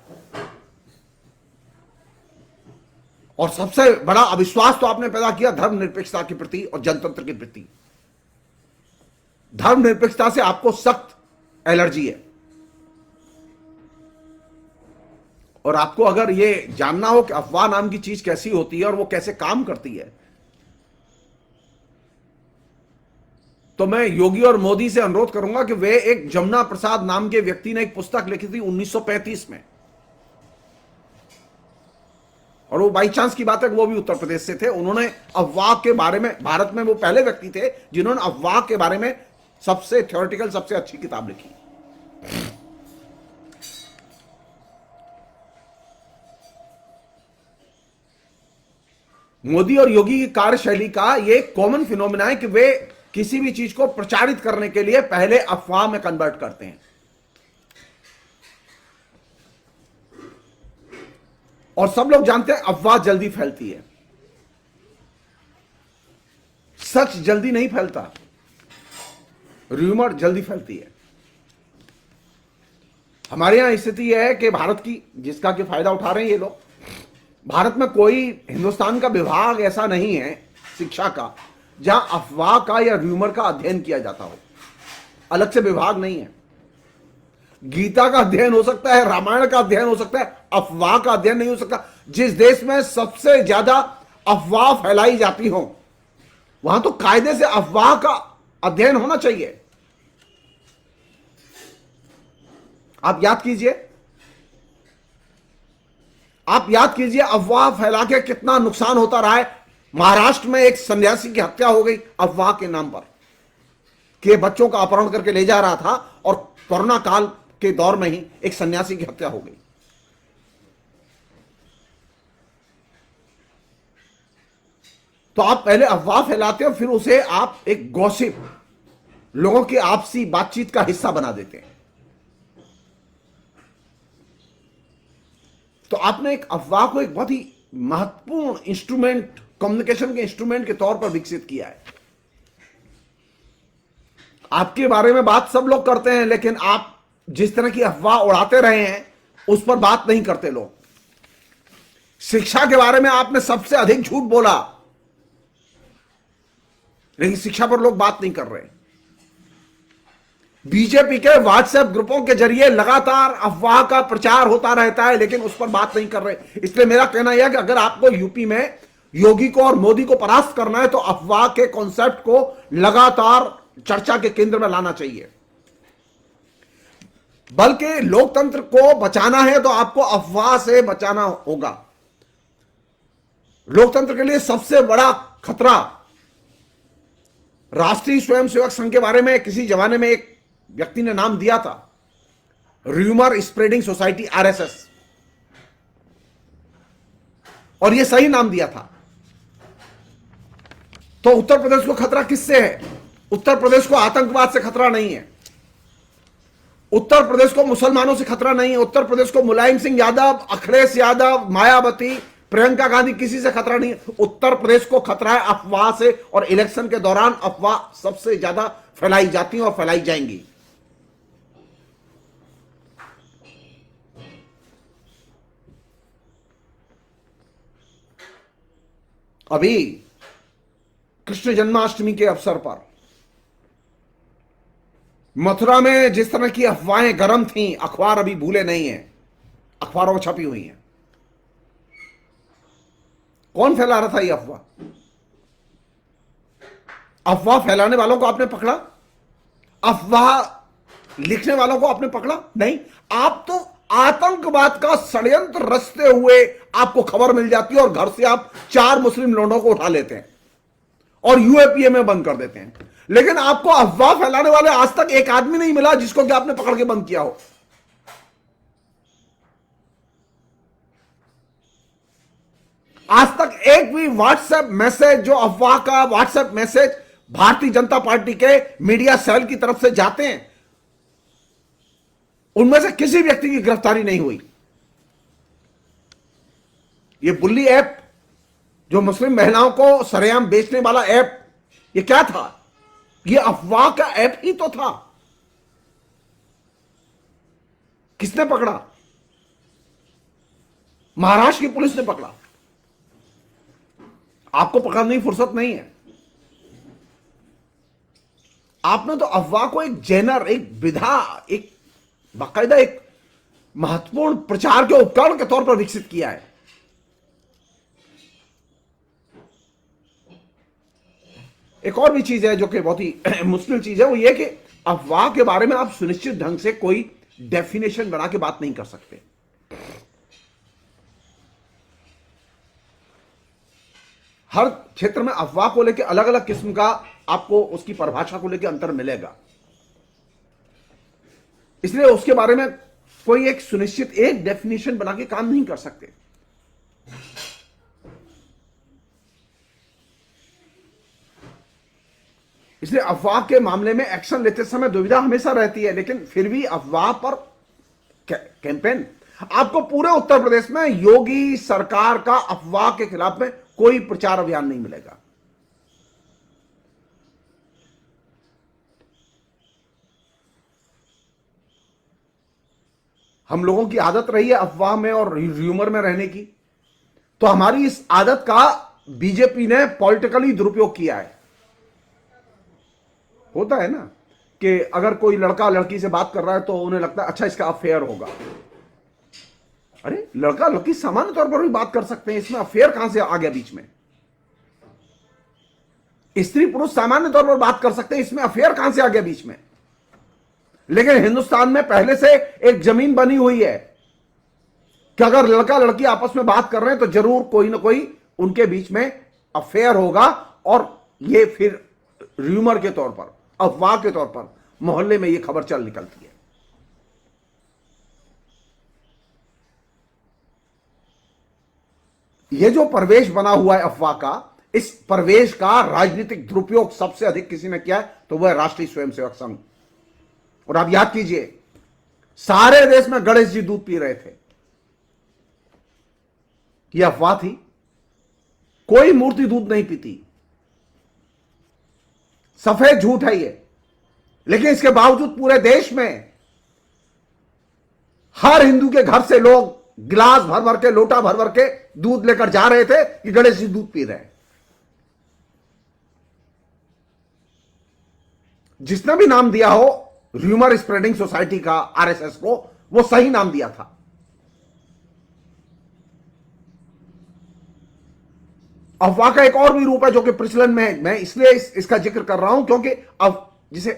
और सबसे बड़ा अविश्वास तो आपने पैदा किया धर्मनिरपेक्षता के प्रति और जनतंत्र के प्रति। धर्मनिरपेक्षता से आपको सख्त एलर्जी है। और आपको अगर यह जानना हो कि अफवाह नाम की चीज कैसी होती है और वो कैसे काम करती है, तो मैं योगी और मोदी से अनुरोध करूंगा कि वे, एक जमुना प्रसाद नाम के व्यक्ति ने एक पुस्तक लिखी थी 1935 में, और वो बाई चांस की बात है कि वो भी उत्तर प्रदेश से थे। उन्होंने अफवाह के बारे में, भारत में वो पहले व्यक्ति थे जिन्होंने अफवाह के बारे में सबसे थ्योरेटिकल, सबसे अच्छी किताब लिखी। मोदी और योगी की कार्यशैली का ये कॉमन फिनोमिना है कि वे किसी भी चीज को प्रचारित करने के लिए पहले अफवाह में कन्वर्ट करते हैं। और सब लोग जानते हैं अफवाह जल्दी फैलती है, सच जल्दी नहीं फैलता, र्यूमर जल्दी फैलती है। हमारे यहां स्थिति यह है कि भारत की, जिसका कि फायदा उठा रहे हैं ये लोग, भारत में कोई हिंदुस्तान का विभाग ऐसा नहीं है शिक्षा का जहां अफवाह का या र्यूमर का अध्ययन किया जाता हो। अलग से विभाग नहीं है। गीता का अध्ययन हो सकता है, रामायण का अध्ययन हो सकता है, अफवाह का अध्ययन नहीं हो सकता। जिस देश में सबसे ज्यादा अफवाह फैलाई जाती हो, वहां तो कायदे से अफवाह का अध्ययन होना चाहिए। आप याद कीजिए, आप याद कीजिए अफवाह फैला के कितना नुकसान होता रहा है। महाराष्ट्र में एक सन्यासी की हत्या हो गई अफवाह के नाम पर, कि बच्चों का अपहरण करके ले जा रहा था, और कोरोना काल के दौर में ही एक सन्यासी की हत्या हो गई। तो आप पहले अफवाह फैलाते हो, फिर उसे आप एक गॉसिप, लोगों की आपसी बातचीत का हिस्सा बना देते हैं। तो आपने एक अफवाह को एक बहुत ही महत्वपूर्ण इंस्ट्रूमेंट, कम्युनिकेशन के इंस्ट्रूमेंट के तौर पर विकसित किया है। आपके बारे में बात सब लोग करते हैं, लेकिन आप जिस तरह की अफवाह उड़ाते रहे हैं उस पर बात नहीं करते लोग। शिक्षा के बारे में आपने सबसे अधिक झूठ बोला, लेकिन शिक्षा पर लोग बात नहीं कर रहे। बीजेपी के व्हाट्सएप ग्रुपों के जरिए लगातार अफवाह का प्रचार होता रहता है, लेकिन उस पर बात नहीं कर रहे। इसलिए मेरा कहना यह है कि अगर आपको यूपी में योगी को और मोदी को परास्त करना है, तो अफवाह के कॉन्सेप्ट को लगातार चर्चा के केंद्र में लाना चाहिए। बल्कि लोकतंत्र को बचाना है तो आपको अफवाह से बचाना होगा। लोकतंत्र के लिए सबसे बड़ा खतरा। राष्ट्रीय स्वयंसेवक संघ के बारे में किसी जमाने में एक व्यक्ति ने नाम दिया था, र्यूमर स्प्रेडिंग सोसाइटी, आरएसएस, और यह सही नाम दिया था। तो उत्तर प्रदेश को खतरा किससे है? उत्तर प्रदेश को आतंकवाद से खतरा नहीं है, उत्तर प्रदेश को मुसलमानों से खतरा नहीं है, उत्तर प्रदेश को मुलायम सिंह यादव, अखिलेश यादव, मायावती, प्रियंका गांधी, किसी से खतरा नहीं है। उत्तर प्रदेश को खतरा है अफवाह से, और इलेक्शन के दौरान अफवाह सबसे ज्यादा फैलाई जाती हैं और फैलाई जाएंगी। अभी कृष्ण जन्माष्टमी के अवसर पर मथुरा में जिस तरह की अफवाहें गर्म थीं, अखबार अभी भूले नहीं हैं, अखबारों में छपी हुई हैं। कौन फैला रहा था ये अफवाह? अफवाह फैलाने वालों को आपने पकड़ा? अफवाह लिखने वालों को आपने पकड़ा? नहीं। आप तो आतंकवाद का षड्यंत्र रचते हुए आपको खबर मिल जाती है और घर से आप 4 मुस्लिम लोगों को उठा लेते हैं और यूएपीए में बंद कर देते हैं। लेकिन आपको अफवाह फैलाने वाले आज तक एक आदमी नहीं मिला जिसको कि आपने पकड़ के बंद किया हो। आज तक एक भी व्हाट्सएप मैसेज, जो अफवाह का WhatsApp message Bharatiya Janata party के मीडिया सेल की तरफ से जाते हैं, उनमें से किसी व्यक्ति की गिरफ्तारी नहीं हुई। ये बुल्ली ऐप, जो मुस्लिम महिलाओं को सरेआम बेचने वाला ऐप, ये क्या था? ये अफवाह का ऐप ही तो था। किसने पकड़ा? महाराष्ट्र की पुलिस ने पकड़ा। आपको पकड़ने की फुर्सत नहीं है। आपने तो अफवाह को एक जेनर, एक विधा, एक बाकायदा एक महत्वपूर्ण प्रचार के उपकरण के तौर पर विकसित किया है। एक और भी चीज है जो कि बहुत ही मुश्किल चीज है, वो ये कि अफवाह के बारे में आप सुनिश्चित ढंग से कोई डेफिनेशन बना के बात नहीं कर सकते। हर क्षेत्र में अफवाह को लेकर अलग अलग किस्म का आपको उसकी परिभाषा को लेकर अंतर मिलेगा, इसलिए उसके बारे में कोई एक सुनिश्चित एक डेफिनेशन बना के काम नहीं कर सकते। इसलिए अफवाह के मामले में एक्शन लेते समय दुविधा हमेशा रहती है, लेकिन फिर भी अफवाह पर कैंपेन, आपको पूरे उत्तर प्रदेश में योगी सरकार का अफवाह के खिलाफ में कोई प्रचार अभियान नहीं मिलेगा। हम लोगों की आदत रही है अफवाह में और र्यूमर में रहने की, तो हमारी इस आदत का बीजेपी ने पॉलिटिकली दुरुपयोग किया है। होता है ना कि अगर कोई लड़का लड़की से बात कर रहा है तो उन्हें लगता है अच्छा इसका अफेयर होगा। अरे लड़का लड़की सामान्य तौर पर भी बात कर सकते हैं, इसमें अफेयर कहां से आ गया बीच में? स्त्री पुरुष सामान्य तौर पर बात कर सकते हैं, इसमें अफेयर कहां से आ गया बीच में? लेकिन हिंदुस्तान में पहले से एक जमीन बनी हुई है कि अगर लड़का लड़की आपस में बात कर रहे हैं तो जरूर कोई ना कोई उनके बीच में अफेयर होगा, और ये फिर र्यूमर के तौर पर, अफवाह के तौर पर मोहल्ले में ये खबर चल निकलती है। ये जो प्रवेश बना हुआ है अफवाह का, इस प्रवेश का राजनीतिक दुरुपयोग सबसे अधिक किसी ने किया है तो वह राष्ट्रीय स्वयंसेवक संघ। और आप याद कीजिए, सारे देश में गणेश जी दूध पी रहे थे, यह अफवाह थी। कोई मूर्ति दूध नहीं पीती, सफेद झूठ है ये। लेकिन इसके बावजूद पूरे देश में हर हिंदू के घर से लोग गिलास भर भर के, लोटा भर भर के दूध लेकर जा रहे थे कि गणेश जी दूध पी रहे हैं। जिसने भी नाम दिया हो र्यूमर स्प्रेडिंग सोसाइटी का, आरएसएस को, वो सही नाम दिया था। अफवाह का एक और भी रूप है जो कि प्रचलन में है। मैं इसलिए इसका जिक्र कर रहा हूं क्योंकि अब जिसे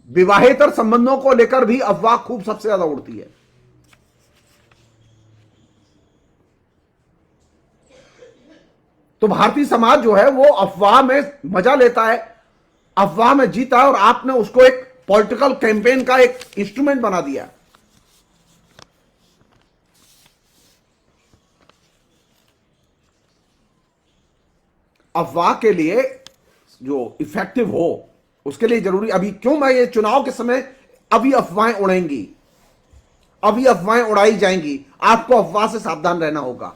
विवाहेतर संबंधों को लेकर भी अफवाह खूब सबसे ज्यादा उड़ती है। तो भारतीय समाज जो है वो अफवाह में मजा लेता है, अफवाह में जीता है, और आपने उसको एक पॉलिटिकल कैंपेन का एक इंस्ट्रूमेंट बना दिया। अफवाह के लिए जो इफेक्टिव हो उसके लिए जरूरी, अभी क्यों मैं ये चुनाव के समय अभी अफवाहें उड़ेंगी, अभी अफवाहें उड़ाई जाएंगी, आपको अफवाह से सावधान रहना होगा।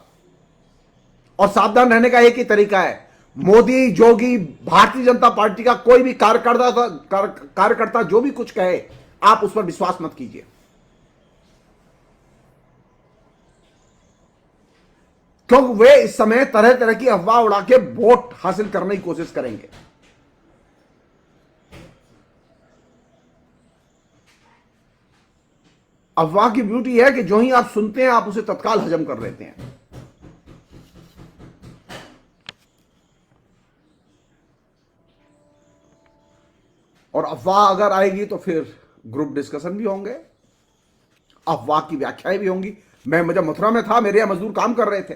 और सावधान रहने का एक ही तरीका है, मोदी, योगी, भारतीय जनता पार्टी का कोई भी कार्यकर्ता जो भी कुछ कहे, आप उस पर विश्वास मत कीजिए, क्योंकि वे इस समय तरह तरह की अफवाह उड़ा के वोट हासिल करने की कोशिश करेंगे। अफवाह की ब्यूटी है कि जो ही आप सुनते हैं आप उसे तत्काल हजम कर लेते हैं। और अफवाह अगर आएगी तो फिर ग्रुप डिस्कशन भी होंगे, अफवाह की व्याख्याएं भी होंगी। मैं जब मथुरा में था, मेरे यहां मजदूर काम कर रहे थे,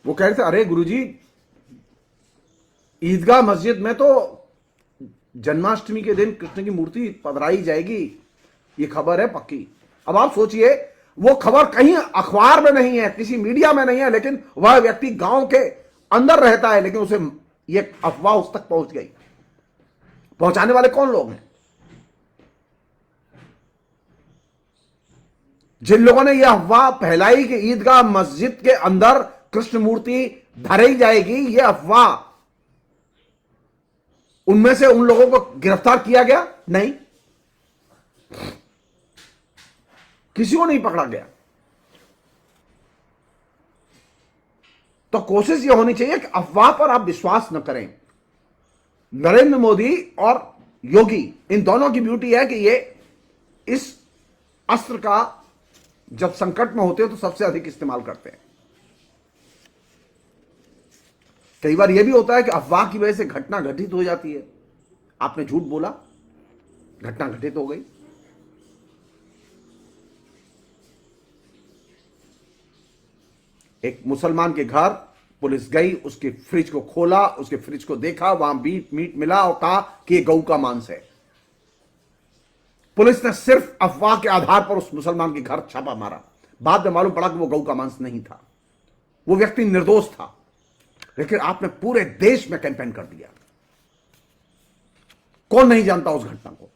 वो कह रहे थे, अरे गुरुजी, ईदगाह मस्जिद में तो जन्माष्टमी के दिन कृष्ण की मूर्ति पधराई जाएगी, ये खबर है पक्की। अब आप सोचिए, वो खबर कहीं अखबार में नहीं है, किसी मीडिया में नहीं है, लेकिन वह व्यक्ति गांव के अंदर रहता है, लेकिन उसे ये अफवाह उस तक पहुंच गई। पहुंचाने वाले कौन लोग हैं? जिन लोगों ने यह अफवाह फैलाई कि ईदगाह मस्जिद के अंदर कृष्ण मूर्ति धराई जाएगी, यह अफवाह, उनमें से उन लोगों को गिरफ्तार किया गया नहीं, किसी को नहीं पकड़ा गया। तो कोशिश यह होनी चाहिए कि अफवाह पर आप विश्वास न करें। नरेंद्र मोदी और योगी, इन दोनों की ब्यूटी है कि ये इस अस्त्र का जब संकट में होते हैं तो सबसे अधिक इस्तेमाल करते हैं। कई बार यह भी होता है कि अफवाह की वजह से घटना घटित हो जाती है, आपने झूठ बोला, घटना घटित हो गई। एक मुसलमान के घर पुलिस गई, उसके फ्रिज को खोला, उसके फ्रिज को देखा, वहां मीट मिला और कहा कि यह गऊ का मांस है। पुलिस ने सिर्फ अफवाह के आधार पर उस मुसलमान के घर छापा मारा। बाद में मालूम पड़ा कि वो गऊ का मांस नहीं था, वो व्यक्ति निर्दोष था, लेकिन आपने पूरे देश में कैंपेन कर दिया। कौन नहीं जानता उस घटना को?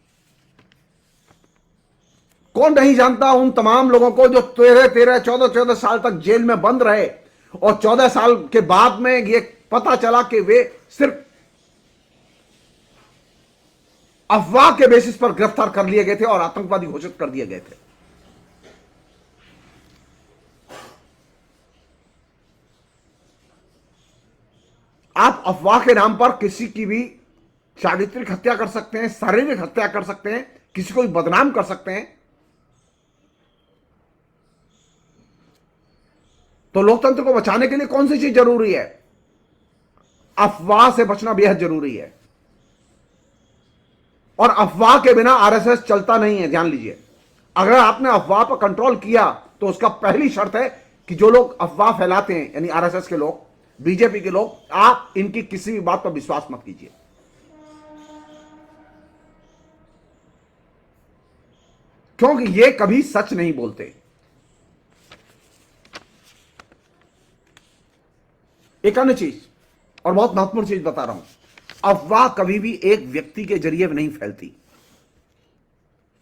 कौन नहीं जानता उन तमाम लोगों को जो 13 14 साल तक जेल में बंद रहे और 14 साल के बाद में ये पता चला कि वे सिर्फ अफवाह के बेसिस पर गिरफ्तार कर लिए गए थे और आतंकवादी घोषित कर दिए गए थे। आप अफवाह के नाम पर किसी की भी चारित्रिक हत्या कर सकते हैं, शारीरिक हत्या कर सकते हैं, किसी को भी बदनाम कर सकते हैं। तो लोकतंत्र को बचाने के लिए कौन सी चीज जरूरी है? अफवाह से बचना बेहद जरूरी है। और अफवाह के बिना आरएसएस चलता नहीं है, ध्यान लीजिए। अगर आपने अफवाह पर कंट्रोल किया तो उसका पहली शर्त है कि जो लोग अफवाह फैलाते हैं, यानी आरएसएस के लोग, बीजेपी के लोग, आप इनकी किसी भी बात पर विश्वास मत कीजिए। क्योंकि ये कभी सच नहीं बोलते। एक अन्य चीज और बहुत महत्वपूर्ण चीज बता रहा हूं, अफवाह कभी भी एक व्यक्ति के जरिए नहीं फैलती।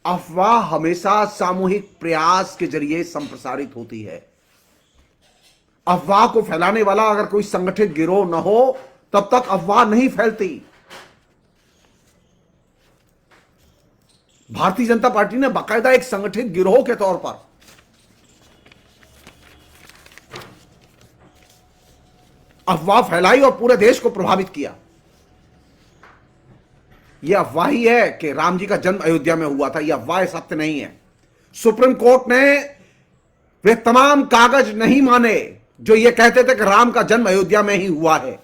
अफवाह हमेशा सामूहिक प्रयास के जरिए संप्रसारित होती है। अफवाह को फैलाने वाला अगर कोई संगठित गिरोह न हो तब तक अफवाह नहीं फैलती। भारतीय जनता पार्टी ने बाकायदा एक संगठित गिरोह के तौर पर अफवाह फैलाई और पूरे देश को प्रभावित किया। यह अफवाह ही है कि राम जी का जन्म अयोध्या में हुआ था, यह अफवाह सत्य नहीं है। सुप्रीम कोर्ट ने वे तमाम कागज नहीं माने जो यह कहते थे कि राम का जन्म अयोध्या में ही हुआ है।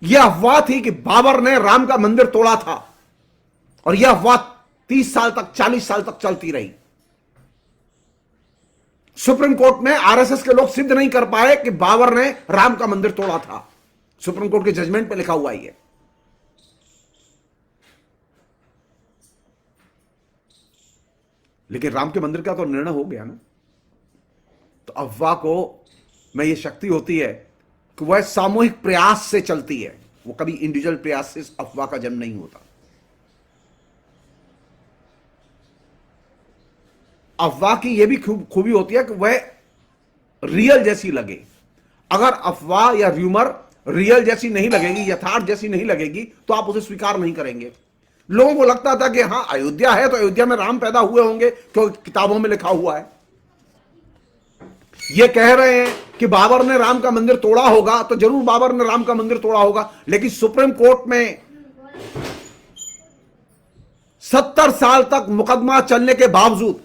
यह अफवाह थी कि बाबर ने राम का मंदिर तोड़ा था, और यह अफवाह 30 साल तक, 40 साल तक चलती रही। सुप्रीम कोर्ट में आरएसएस के लोग सिद्ध नहीं कर पाए कि बाबर ने राम का मंदिर तोड़ा था। सुप्रीम कोर्ट के जजमेंट पे लिखा हुआ है ये। लेकिन राम के मंदिर का तो निर्णय हो गया ना। तो अफवाह को में ये शक्ति होती है कि वह सामूहिक प्रयास से चलती है, वो कभी इंडिविजुअल प्रयास से अफवाह का जन्म नहीं होता। अफवाह की यह भी खूबी होती है कि वह रियल जैसी लगे। अगर अफवाह या र्यूमर रियल जैसी नहीं लगेगी, यथार्थ जैसी नहीं लगेगी, तो आप उसे स्वीकार नहीं करेंगे। लोगों को लगता था कि हां अयोध्या है तो अयोध्या में राम पैदा हुए होंगे, क्योंकि किताबों में लिखा हुआ है। ये कह रहे हैं कि बाबर ने राम का मंदिर तोड़ा होगा, तो जरूर बाबर ने राम का मंदिर तोड़ा होगा। लेकिन सुप्रीम कोर्ट में 70 साल तक मुकदमा चलने के बावजूद,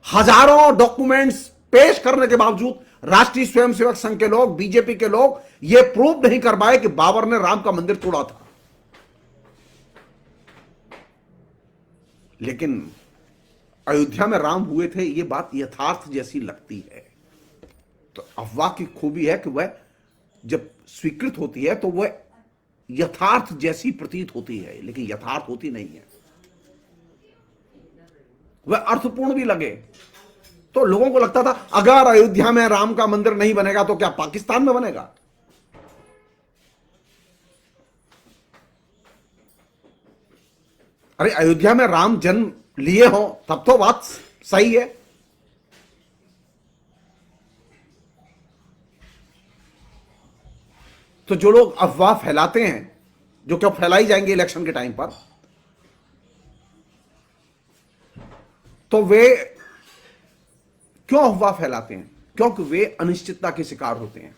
हजारों डॉक्यूमेंट्स पेश करने के बावजूद, राष्ट्रीय स्वयंसेवक संघ के लोग, बीजेपी के लोग यह प्रूव नहीं कर पाए कि बाबर ने राम का मंदिर तोड़ा था। लेकिन अयोध्या में राम हुए थे, यह बात यथार्थ जैसी लगती है। तो अफवाह की खूबी है कि वह जब स्वीकृत होती है तो वह यथार्थ जैसी प्रतीत होती है, लेकिन यथार्थ होती नहीं है। वह अर्थपूर्ण भी लगे। तो लोगों को लगता था अगर अयोध्या में राम का मंदिर नहीं बनेगा तो क्या पाकिस्तान में बनेगा? अरे अयोध्या में राम जन्म लिए हो तब तो बात सही है। तो जो लोग अफवाह फैलाते हैं, जो क्या फैलाई जाएंगे इलेक्शन के टाइम पर, तो वे क्यों अफवाह फैलाते हैं? क्योंकि वे अनिश्चितता के शिकार होते हैं।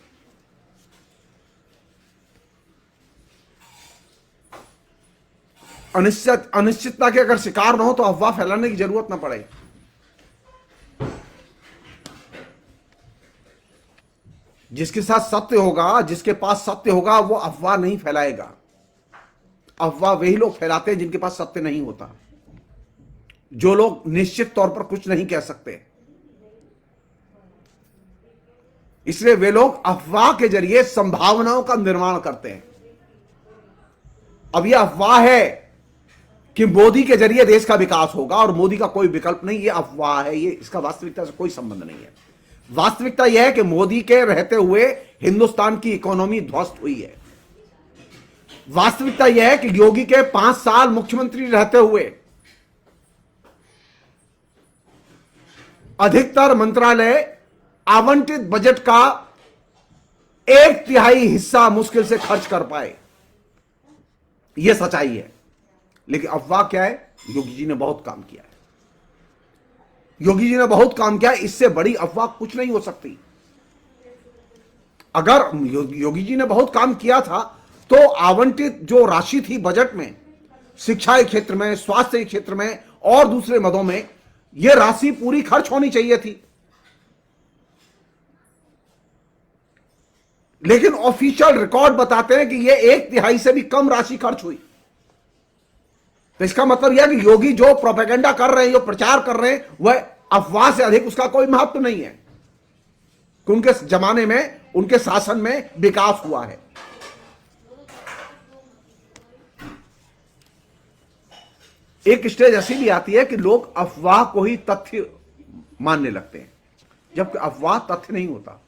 अनिश्चितता के अगर शिकार ना हो तो अफवाह फैलाने की जरूरत ना पड़े। जिसके साथ सत्य होगा, जिसके पास सत्य होगा, वो अफवाह नहीं फैलाएगा। अफवाह वही लोग फैलाते हैं जिनके पास सत्य नहीं होता, जो लोग निश्चित तौर पर कुछ नहीं कह सकते। इसलिए वे लोग अफवाह के जरिए संभावनाओं का निर्माण करते हैं। अब यह अफवाह है कि मोदी के जरिए देश का विकास होगा और मोदी का कोई विकल्प नहीं, यह अफवाह है। ये इसका वास्तविकता से कोई संबंध नहीं है। वास्तविकता यह है कि मोदी के रहते हुए हिंदुस्तान की इकोनॉमी ध्वस्त हुई है। वास्तविकता यह है कि योगी के 5 साल मुख्यमंत्री रहते हुए अधिकतर मंत्रालय आवंटित बजट का 1/3 हिस्सा मुश्किल से खर्च कर पाए। यह सच्चाई है। लेकिन अफवाह क्या है? योगी जी ने बहुत काम किया है। योगी जी ने बहुत काम किया, इससे बड़ी अफवाह कुछ नहीं हो सकती। अगर योगी जी ने बहुत काम किया था तो आवंटित जो राशि थी बजट में, शिक्षा के क्षेत्र में, स्वास्थ्य के क्षेत्र में और दूसरे मदों में, यह राशि पूरी खर्च होनी चाहिए थी। लेकिन ऑफिशियल रिकॉर्ड बताते हैं कि यह 1/3 से भी कम राशि खर्च हुई। तो इसका मतलब यह कि योगी जो प्रोपेगेंडा कर रहे हैं, जो प्रचार कर रहे हैं, वह अफवाह से अधिक उसका कोई महत्व नहीं है कि उनके जमाने में, उनके शासन में विकास हुआ है। एक स्टेज ऐसी भी आती है कि लोग अफवाह को ही तथ्य मानने लगते हैं, जबकि अफवाह तथ्य नहीं होता।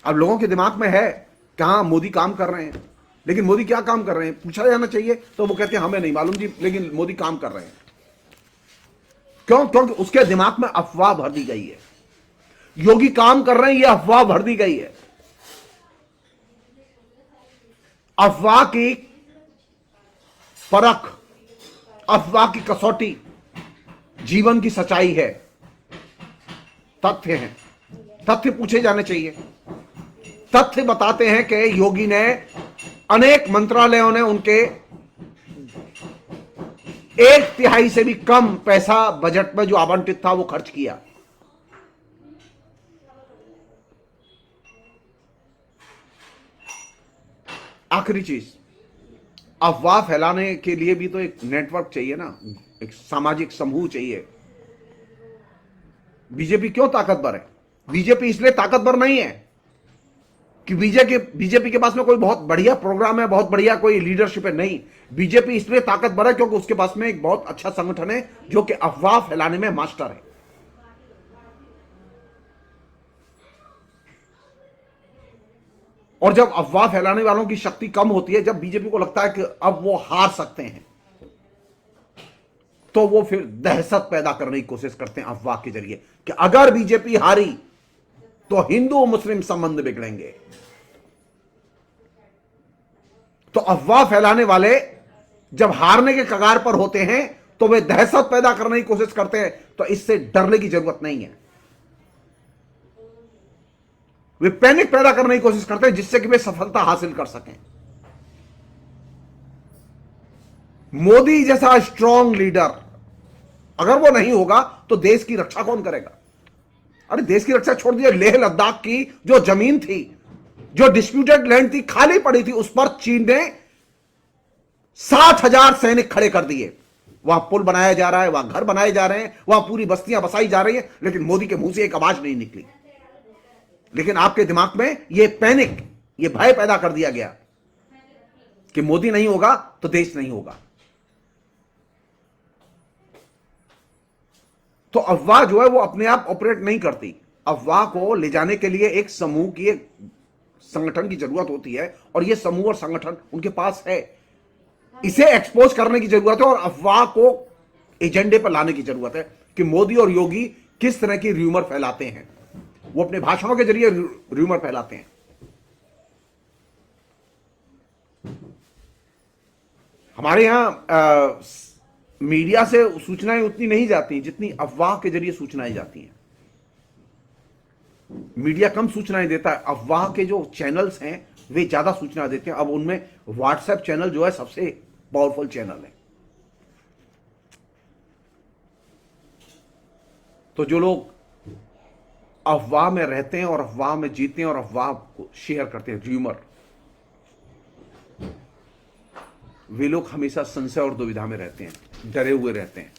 अब लोगों के दिमाग में है कि हां मोदी काम कर रहे हैं, लेकिन मोदी क्या काम कर रहे हैं पूछा जाना चाहिए तो वो कहते हैं हमें नहीं मालूम जी, लेकिन मोदी काम कर रहे हैं। क्यों? क्योंकि उसके दिमाग में अफवाह भर दी गई है। योगी काम कर रहे हैं, यह अफवाह भर दी गई है। अफवाह की परख, अफवाह की कसौटी जीवन की सच्चाई है, तथ्य हैं। तथ्य पूछे जाने चाहिए। तथ्य बताते हैं कि योगी ने, अनेक मंत्रालयों ने उनके 1/3 से भी कम पैसा बजट में जो आवंटित था वो खर्च किया। आखिरी चीज, अफवाह फैलाने के लिए भी तो एक नेटवर्क चाहिए ना, एक सामाजिक समूह चाहिए। बीजेपी क्यों ताकतवर है? बीजेपी इसलिए ताकतवर नहीं है कि बीजेपी के पास में कोई बहुत बढ़िया प्रोग्राम है, बहुत बढ़िया कोई लीडरशिप है, नहीं। बीजेपी इसलिए ताकतवर है क्योंकि उसके पास में एक बहुत अच्छा संगठन है जो कि अफवाह फैलाने में मास्टर है। और जब अफवाह फैलाने वालों की शक्ति कम होती है, जब बीजेपी को लगता है कि अब वो हार सकते हैं, तो वो फिर दहशत पैदा करने की कोशिश करते हैं अफवाह के जरिए कि अगर बीजेपी हारी तो हिंदू मुस्लिम संबंध बिगड़ेंगे। तो अफवाह फैलाने वाले जब हारने के कगार पर होते हैं तो वे दहशत पैदा करने की कोशिश करते हैं। तो इससे डरने की जरूरत नहीं है। वे पैनिक पैदा करने की कोशिश करते हैं जिससे कि वे सफलता हासिल कर सकें। मोदी जैसा स्ट्रांग लीडर अगर वो नहीं होगा तो देश की रक्षा कौन करेगा? अरे देश की रक्षा छोड़ दिया, लेह लद्दाख की जो जमीन थी, जो डिस्प्यूटेड लैंड थी, खाली पड़ी थी, उस पर चीन ने 60,000 सैनिक खड़े कर दिए। वहां पुल बनाया जा रहा है, वहां घर बनाए जा रहे हैं, वहां पूरी बस्तियां बसाई जा रही हैं, लेकिन मोदी के मुंह से एक आवाज नहीं निकली। लेकिन आपके दिमाग में ये पैनिक, ये भय पैदा कर दिया गया कि मोदी नहीं होगा तो देश नहीं होगा। तो अफवाह जो है वो अपने आप ऑपरेट नहीं करती। अफवाह को ले जाने के लिए एक समूह की, एक संगठन की जरूरत होती है, और ये समूह और संगठन उनके पास है। इसे एक्सपोज करने की जरूरत है और अफवाह को एजेंडे पर लाने की जरूरत है कि मोदी और योगी किस तरह की र्यूमर फैलाते हैं। वो अपने भाषणों के जरिए र्यूमर फैलाते हैं। हमारे यहां मीडिया से सूचनाएं उतनी नहीं जाती जितनी अफवाह के जरिए सूचनाएं जाती हैं। मीडिया कम सूचनाएं देता है, अफवाह के जो चैनल्स हैं वे ज्यादा सूचना देते हैं। अब उनमें व्हाट्सएप चैनल जो है सबसे पावरफुल चैनल है। तो जो लोग अफवाह में रहते हैं और अफवाह में जीते हैं और अफवाह को शेयर करते हैं, र्यूमर, वे लोग हमेशा संशय और दुविधा में रहते हैं, डरे हुए रहते हैं।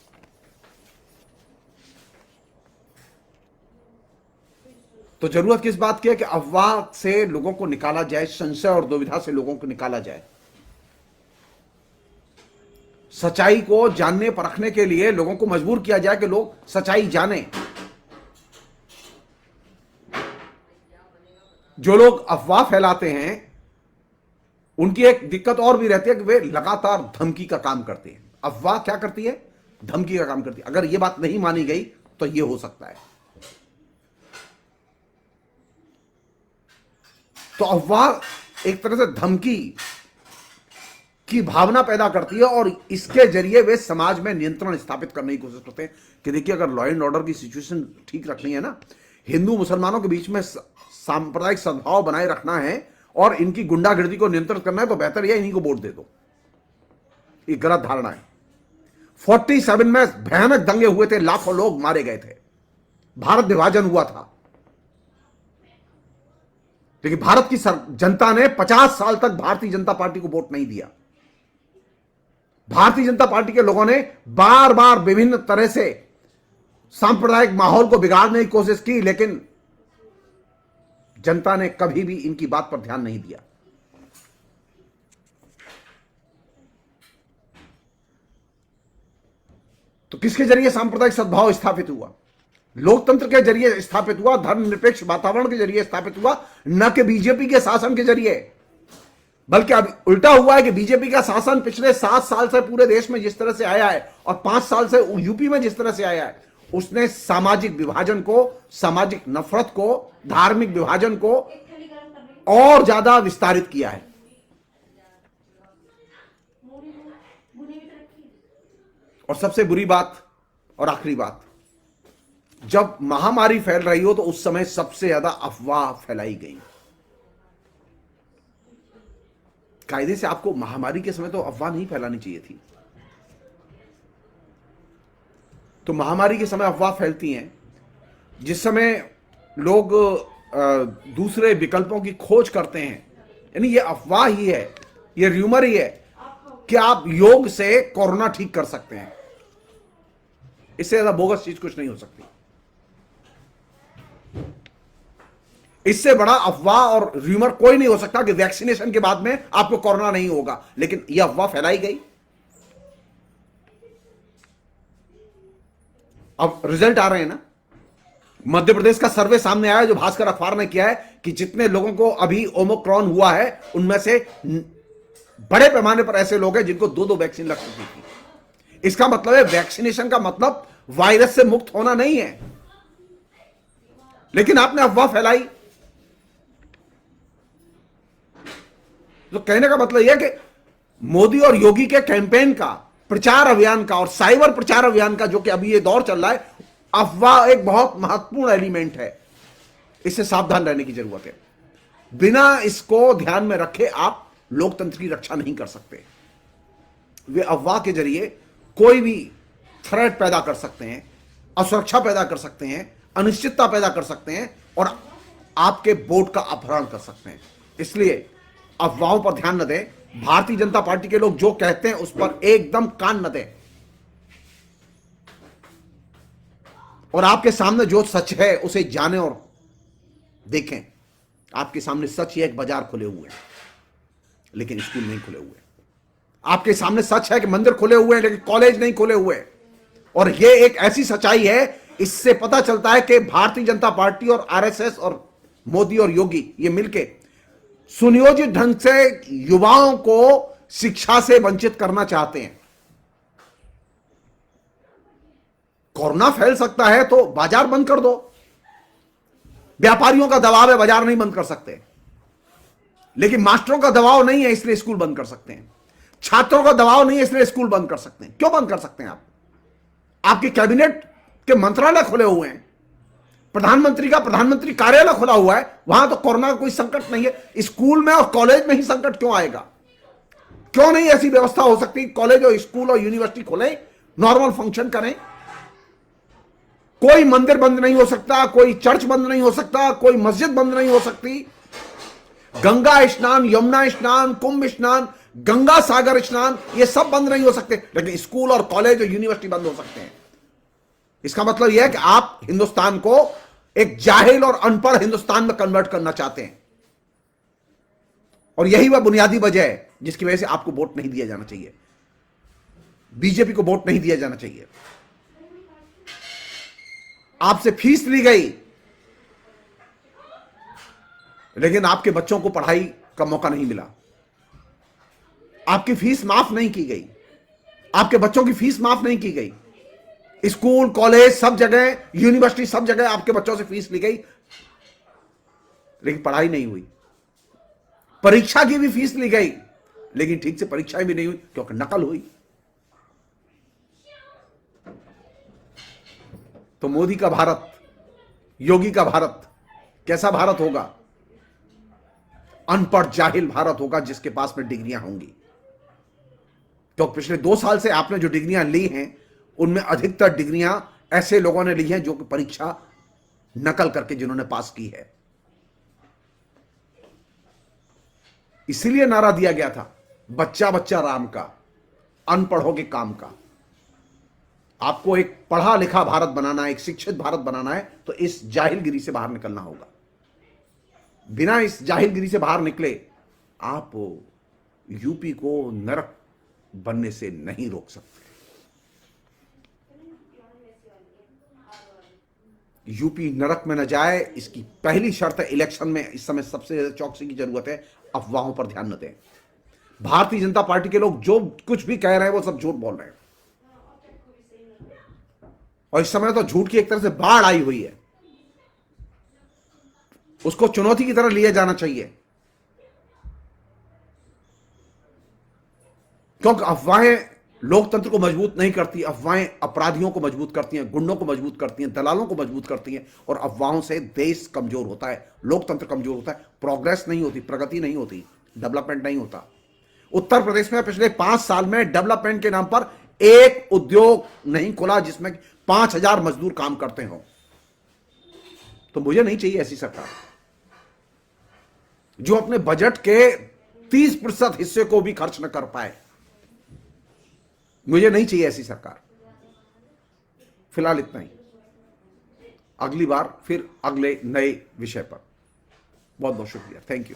तो जरूरत किस बात की है कि अफवाह से लोगों को निकाला जाए, संशय और दुविधा से लोगों को निकाला जाए। सच्चाई को जानने परखने के लिए लोगों को मजबूर किया जाए कि लोग सच्चाई जानें। जो लोग अफवाह फैलाते हैं उनकी एक दिक्कत और भी रहती है कि वे लगातार धमकी का काम करते हैं। अफवाह क्या करती है? धमकी का काम करती है। अगर यह बात नहीं मानी गई तो यह हो सकता है। तो अफवाह एक तरह से धमकी की भावना पैदा करती है और इसके जरिए वे समाज में नियंत्रण स्थापित करने की कोशिश करते हैं कि देखिए, अगर लॉ एंड ऑर्डर की सिचुएशन ठीक रखनी है ना, हिंदू मुसलमानों के बीच में सांप्रदायिक सद्भाव बनाए रखना है और इनकी गुंडागर्दी को नियंत्रित करना है, तो बेहतर यह इन्हीं को वोट दे दो। ये गलत धारणा है। 47 में भयानक दंगे हुए थे, लाखों लोग मारे गए थे, भारत विभाजन हुआ था, लेकिन भारत की जनता ने 50 साल तक भारतीय जनता पार्टी को वोट नहीं दिया। भारतीय जनता पार्टी के लोगों ने बार बार विभिन्न तरह से सांप्रदायिक माहौल को बिगाड़ने की कोशिश की, लेकिन जनता ने कभी भी इनकी बात पर ध्यान नहीं दिया। तो किसके जरिए सांप्रदायिक सद्भाव स्थापित हुआ? लोकतंत्र के जरिए स्थापित हुआ, धर्मनिरपेक्ष वातावरण के जरिए स्थापित हुआ, न कि बीजेपी के शासन के जरिए। बल्कि अब उल्टा हुआ है कि बीजेपी का शासन पिछले 7 साल से पूरे देश में जिस तरह से आया है और 5 साल से यूपी में जिस तरह से आया है, उसने सामाजिक विभाजन को, सामाजिक नफरत को, धार्मिक विभाजन को और ज्यादा विस्तारित किया है। और सबसे बुरी बात और आखिरी बात, जब महामारी फैल रही हो तो उस समय सबसे ज्यादा अफवाह फैलाई गई। कायदे से आपको महामारी के समय तो अफवाह नहीं फैलानी चाहिए थी। तो महामारी के समय अफवाह फैलती हैं, जिस समय लोग दूसरे विकल्पों की खोज करते हैं। यानी ये अफवाह ही है, ये र्यूमर ही है कि आप योग से कोरोना ठीक कर सकते हैं। इससे ज्यादा बोगस चीज कुछ नहीं हो सकती। इससे बड़ा अफवाह और र्यूमर कोई नहीं हो सकता कि वैक्सीनेशन के बाद में आपको कोरोना नहीं होगा, लेकिन यह अफवाह फैलाई गई। अब रिजल्ट आ रहे हैं ना। मध्य प्रदेश का सर्वे सामने आया जो भास्कर अखबार ने किया है कि जितने लोगों को अभी ओमिक्रॉन हुआ है उनमें से बड़े पैमाने पर ऐसे लोग हैं जिनको 2-2 वैक्सीन लग चुकी थी। इसका मतलब है वैक्सीनेशन का मतलब वायरस से मुक्त होना नहीं है, लेकिन आपने अफवाह फैलाई। तो कहने का मतलब यह कि मोदी और योगी के कैंपेन का, प्रचार अभियान का और साइबर प्रचार अभियान का जो कि अभी ये दौर चल रहा है, अफवाह एक बहुत महत्वपूर्ण एलिमेंट है। इससे सावधान रहने की जरूरत है। बिना इसको ध्यान में रखे आप लोकतंत्र की रक्षा नहीं कर सकते। वे अफवाह के जरिए कोई भी थ्रेट पैदा कर सकते हैं, असुरक्षा पैदा कर सकते हैं, अनिश्चितता पैदा कर सकते हैं और आपके वोट का अपहरण कर सकते हैं। इसलिए अफवाहों पर ध्यान न दें। भारतीय जनता पार्टी के लोग जो कहते हैं उस पर एकदम कान न दें, और आपके सामने जो सच है उसे जानें और देखें। आपके सामने सच है कि बाजार खुले हुए हैं लेकिन स्कूल नहीं खुले हुए। आपके सामने सच है कि मंदिर खुले हुए हैं लेकिन कॉलेज नहीं खुले हुए। और यह एक ऐसी सच्चाई है, इससे पता चलता है कि भारतीय जनता पार्टी और आरएसएस और मोदी और योगी ये मिलके सुनियोजित ढंग से युवाओं को शिक्षा से वंचित करना चाहते हैं। कोरोना फैल सकता है तो बाजार बंद कर दो। व्यापारियों का दबाव है, बाजार नहीं बंद कर सकते, लेकिन मास्टरों का दबाव नहीं है इसलिए स्कूल बंद कर सकते हैं। छात्रों का दबाव नहीं है इसलिए स्कूल बंद कर सकते हैं। क्यों बंद कर सकते हैं आप? आपके कैबिनेट के मंत्रालय खुले हुए हैं, प्रधानमंत्री का प्रधानमंत्री कार्यालय खुला हुआ है, वहां तो कोरोना का कोई संकट नहीं है। स्कूल में और कॉलेज में ही संकट क्यों आएगा? क्यों नहीं ऐसी व्यवस्था हो सकती? कॉलेज और स्कूल और यूनिवर्सिटी खोले, नॉर्मल फंक्शन करें। कोई मंदिर बंद नहीं हो सकता, कोई चर्च बंद नहीं हो सकता, कोई मस्जिद बंद नहीं हो सकती। गंगा स्नान, यमुना स्नान, कुंभ स्नान, गंगा सागर स्नान, ये सब बंद नहीं हो सकते, लेकिन स्कूल और कॉलेज और यूनिवर्सिटी बंद हो सकते हैं। इसका मतलब यह है कि आप हिंदुस्तान को एक जाहिल और अनपढ़ हिंदुस्तान में कन्वर्ट करना चाहते हैं, और यही वह बुनियादी वजह है जिसकी वजह से आपको वोट नहीं दिया जाना चाहिए, बीजेपी को वोट नहीं दिया जाना चाहिए। आपसे फीस ली गई लेकिन आपके बच्चों को पढ़ाई का मौका नहीं मिला। आपकी फीस माफ नहीं की गई, आपके बच्चों की फीस माफ नहीं की गई। स्कूल, कॉलेज सब जगह, यूनिवर्सिटी सब जगह आपके बच्चों से फीस ली गई लेकिन पढ़ाई नहीं हुई। परीक्षा की भी फीस ली गई लेकिन ठीक से परीक्षाएं भी नहीं हुई क्योंकि नकल हुई। तो मोदी का भारत, योगी का भारत कैसा भारत होगा? अनपढ़ जाहिल भारत होगा जिसके पास में डिग्रियां होंगी। तो पिछले 2 साल से आपने जो डिग्रियां ली हैं उनमें अधिकतर डिग्रियां ऐसे लोगों ने ली हैं जो कि परीक्षा नकल करके जिन्होंने पास की है। इसीलिए नारा दिया गया था, बच्चा बच्चा राम का, अनपढ़ों के काम का। आपको एक पढ़ा लिखा भारत बनाना है, एक शिक्षित भारत बनाना है, तो इस जाहिलगिरी से बाहर निकलना होगा। बिना इस जाहिलगिरी से बाहर निकले आप यूपी को नरक बनने से नहीं रोक सकते। यूपी नरक में न जाए, इसकी पहली शर्त है इलेक्शन में इस समय सबसे ज्यादा चौकसी की जरूरत है। अफवाहों पर ध्यान न दें। भारतीय जनता पार्टी के लोग जो कुछ भी कह रहे हैं वो सब झूठ बोल रहे हैं, और इस समय तो झूठ की एक तरह से बाढ़ आई हुई है। उसको चुनौती की तरह लिया जाना चाहिए, क्योंकि अफवाहें लोकतंत्र को मजबूत नहीं करती। अफवाहें अपराधियों को मजबूत करती हैं, गुंडों को मजबूत करती हैं, दलालों को मजबूत करती हैं, और अफवाहों से देश कमजोर होता है, लोकतंत्र कमजोर होता है, प्रोग्रेस नहीं होती, प्रगति नहीं होती, डेवलपमेंट नहीं होता। उत्तर प्रदेश में पिछले 5 साल में डेवलपमेंट के नाम पर एक उद्योग नहीं खुला जिसमें 5,000 मजदूर काम करते हो। तो मुझे नहीं चाहिए ऐसी सरकार जो अपने बजट के 30% हिस्से को भी खर्च न कर पाए। मुझे नहीं चाहिए ऐसी सरकार। फिलहाल इतना ही, अगली बार फिर अगले नए विषय पर। बहुत बहुत शुक्रिया, थैंक यू।